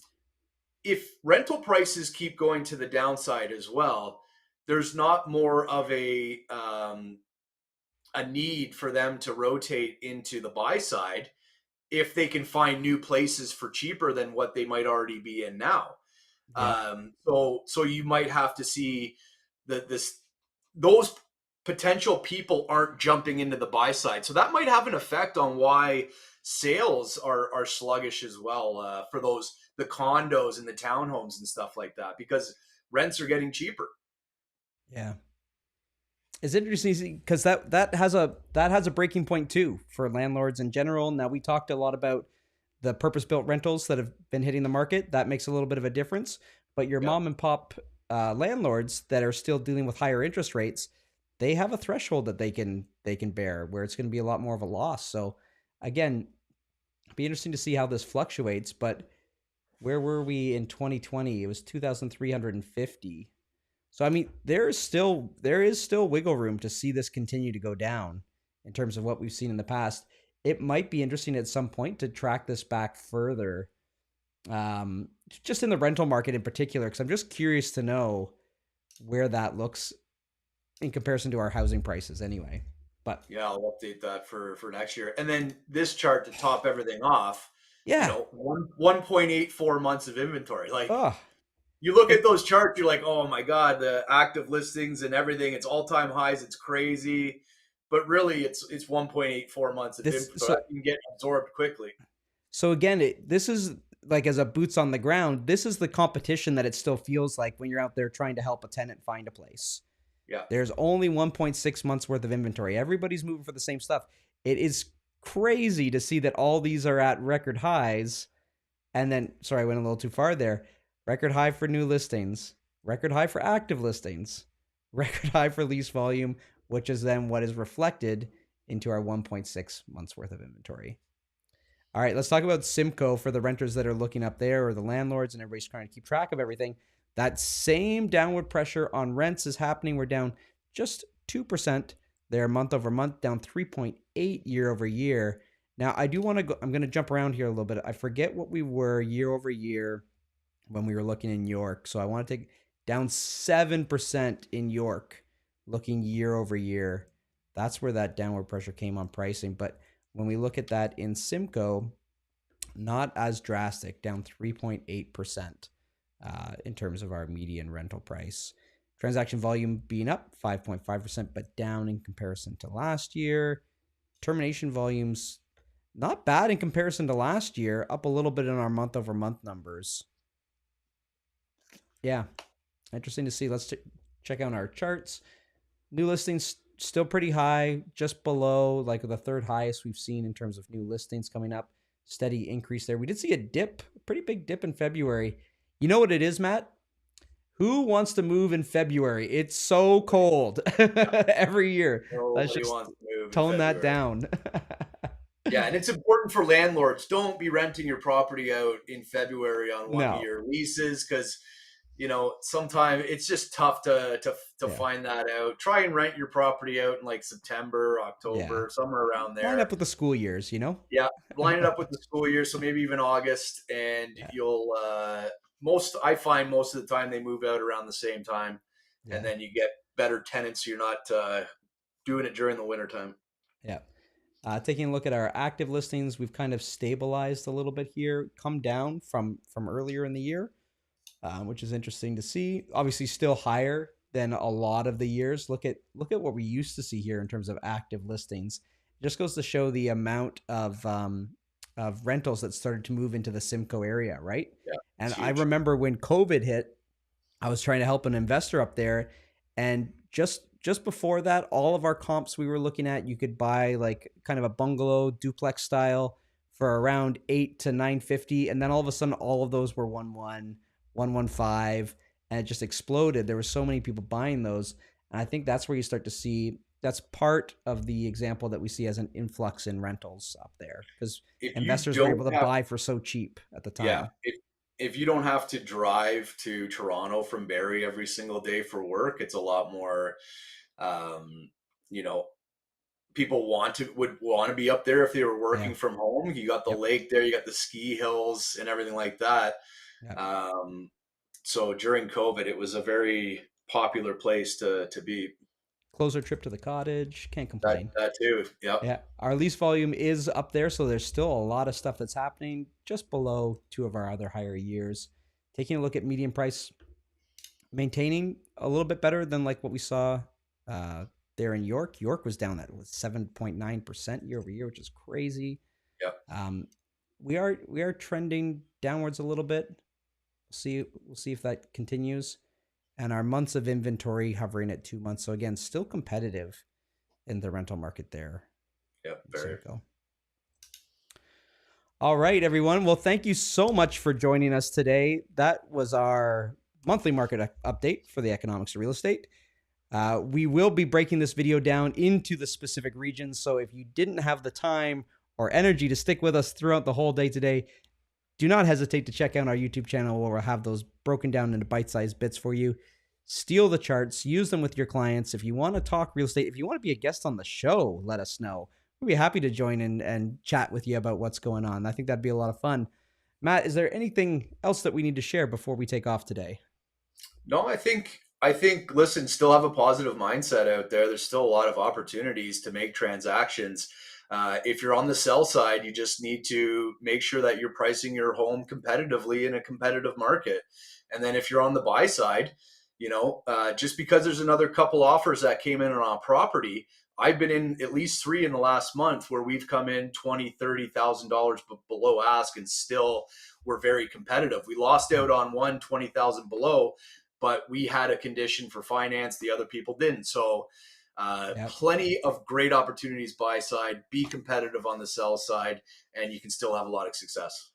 If rental prices keep going to the downside as well, there's not more of a need for them to rotate into the buy side if they can find new places for cheaper than what they might already be in now. Yeah. So you might have to see those potential people aren't jumping into the buy side. So that might have an effect on why sales are sluggish as well for the condos and the townhomes and stuff like that, because rents are getting cheaper. Yeah. It's interesting because that has a breaking point too for landlords in general. Now, we talked a lot about the purpose-built rentals that have been hitting the market. That makes a little bit of a difference. But your mom and pop landlords that are still dealing with higher interest rates, they have a threshold that they can bear where it's going to be a lot more of a loss. So again, it'd be interesting to see how this fluctuates. But where were we in 2020? It was 2,350. So I mean, there is still wiggle room to see this continue to go down in terms of what we've seen in the past. It might be interesting at some point to track this back further, just in the rental market in particular, because I'm just curious to know where that looks in comparison to our housing prices anyway. But yeah, I'll update that for next year. And then this chart to top everything off, 1.84 months of inventory. Like, you look at those charts, you're like, oh my God, the active listings and everything, it's all-time highs, it's crazy. But really, it's 1.84 months of inventory. So that can get absorbed quickly. So again, this is like, as a boots on the ground, this is the competition that it still feels like when you're out there trying to help a tenant find a place. Yeah. There's only 1.6 months worth of inventory. Everybody's moving for the same stuff. It is crazy to see that all these are at record highs. And then, sorry, I went a little too far there. Record high for new listings, record high for active listings, record high for lease volume, which is then what is reflected into our 1.6 months worth of inventory. All right, let's talk about Simco for the renters that are looking up there, or the landlords, and everybody's trying to keep track of everything. That same downward pressure on rents is happening. We're down just 2% there month over month, down 3.8 year over year. Now, I do want to go, I'm going to jump around here a little bit. I forget what we were year over year when we were looking in York. So I want to take down 7% in York looking year over year. That's where that downward pressure came on pricing. But when we look at that in Simco, not as drastic, down 3.8% in terms of our median rental price. Transaction volume being up 5.5%, but down in comparison to last year. Termination volumes not bad in comparison to last year, up a little bit in our month over month numbers. Yeah, interesting to see. Let's check out our charts. New listings still pretty high, just below like the third highest we've seen in terms of new listings coming up. Steady increase there. We did see a dip, a pretty big dip in February. You know what it is, Matt? Who wants to move in February? It's so cold every year. Let's Nobody just wants to move in tone that February. down. Yeah, and it's important for landlords. Don't be renting your property out in February on No. 1-year leases because sometimes it's just tough to Yeah. find that out. Try and rent your property out in like September, Yeah. October, somewhere around Line up there. with the school years, Yeah, line it up with the school year, so maybe even August, and Yeah. you'll I find most of the time they move out around the same time, and Yeah. then you get better tenants. So you're not doing it during the wintertime. Yeah. Taking a look at our active listings, we've kind of stabilized a little bit here, come down from earlier in the year, which is interesting to see. Obviously, still higher than a lot of the years. Look at what we used to see here in terms of active listings. It just goes to show the amount of rentals that started to move into the Simcoe area, right? Yeah, And it's I huge. remember when COVID hit, I was trying to help an investor up there, and just before that, all of our comps we were looking at, you could buy like kind of a bungalow duplex style for around 8 to 950, and then all of a sudden, all of those were 115, and it just exploded. There were so many people buying those, and I think that's where you start to see that's part of the example that we see as an influx in rentals up there because If you investors were able don't to have buy for so cheap at the Yeah, time. if you don't have to drive to Toronto from Barrie every single day for work, it's a lot more. Um, you know, People would want to be up there if they were Yeah. working from home. You got the Yep. lake there, you got the ski hills and everything like that. Yep. Um, so during COVID, it was a very popular place to be. Closer trip to the cottage. Can't That complain. that too. Yep. Yeah, our lease volume is up there, so there's still a lot of stuff that's happening just below two of our other higher years. Taking a look at median price, maintaining a little bit better than like what we saw uh, there in York. York was down at 7.9% year over year, which is crazy. Yep. We are trending downwards a little bit. We'll see if that continues. And our months of inventory hovering at 2 months. So again, still competitive in the rental market there. Yep. Very. Simcoe. All right, everyone. Well, thank you so much for joining us today. That was our monthly market update for the economics of real estate. We will be breaking this video down into the specific regions. So if you didn't have the time or energy to stick with us throughout the whole day today, do not hesitate to check out our YouTube channel where we'll have those broken down into bite-sized bits for you. Steal the charts, use them with your clients. If you want to talk real estate, if you want to be a guest on the show, let us know. We'd be happy to join in and chat with you about what's going on. I think that'd be a lot of fun. Matt, is there anything else that we need to share before we take off today? No, I think listen, still have a positive mindset out there. There's still a lot of opportunities to make transactions. If you're on the sell side, you just need to make sure that you're pricing your home competitively in a competitive market. And then if you're on the buy side, just because there's another couple offers that came in on a property, I've been in at least three in the last month where we've come in $20,000-$30,000 below ask, and still we're very competitive. We lost out on one 20,000 below, but we had a condition for finance, the other people didn't. So Yep. Plenty of great opportunities buy side. Be competitive on the sell side, and you can still have a lot of success.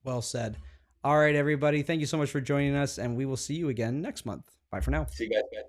Well said. All right, everybody. Thank you so much for joining us, and we will see you again next month. Bye for now. See you guys.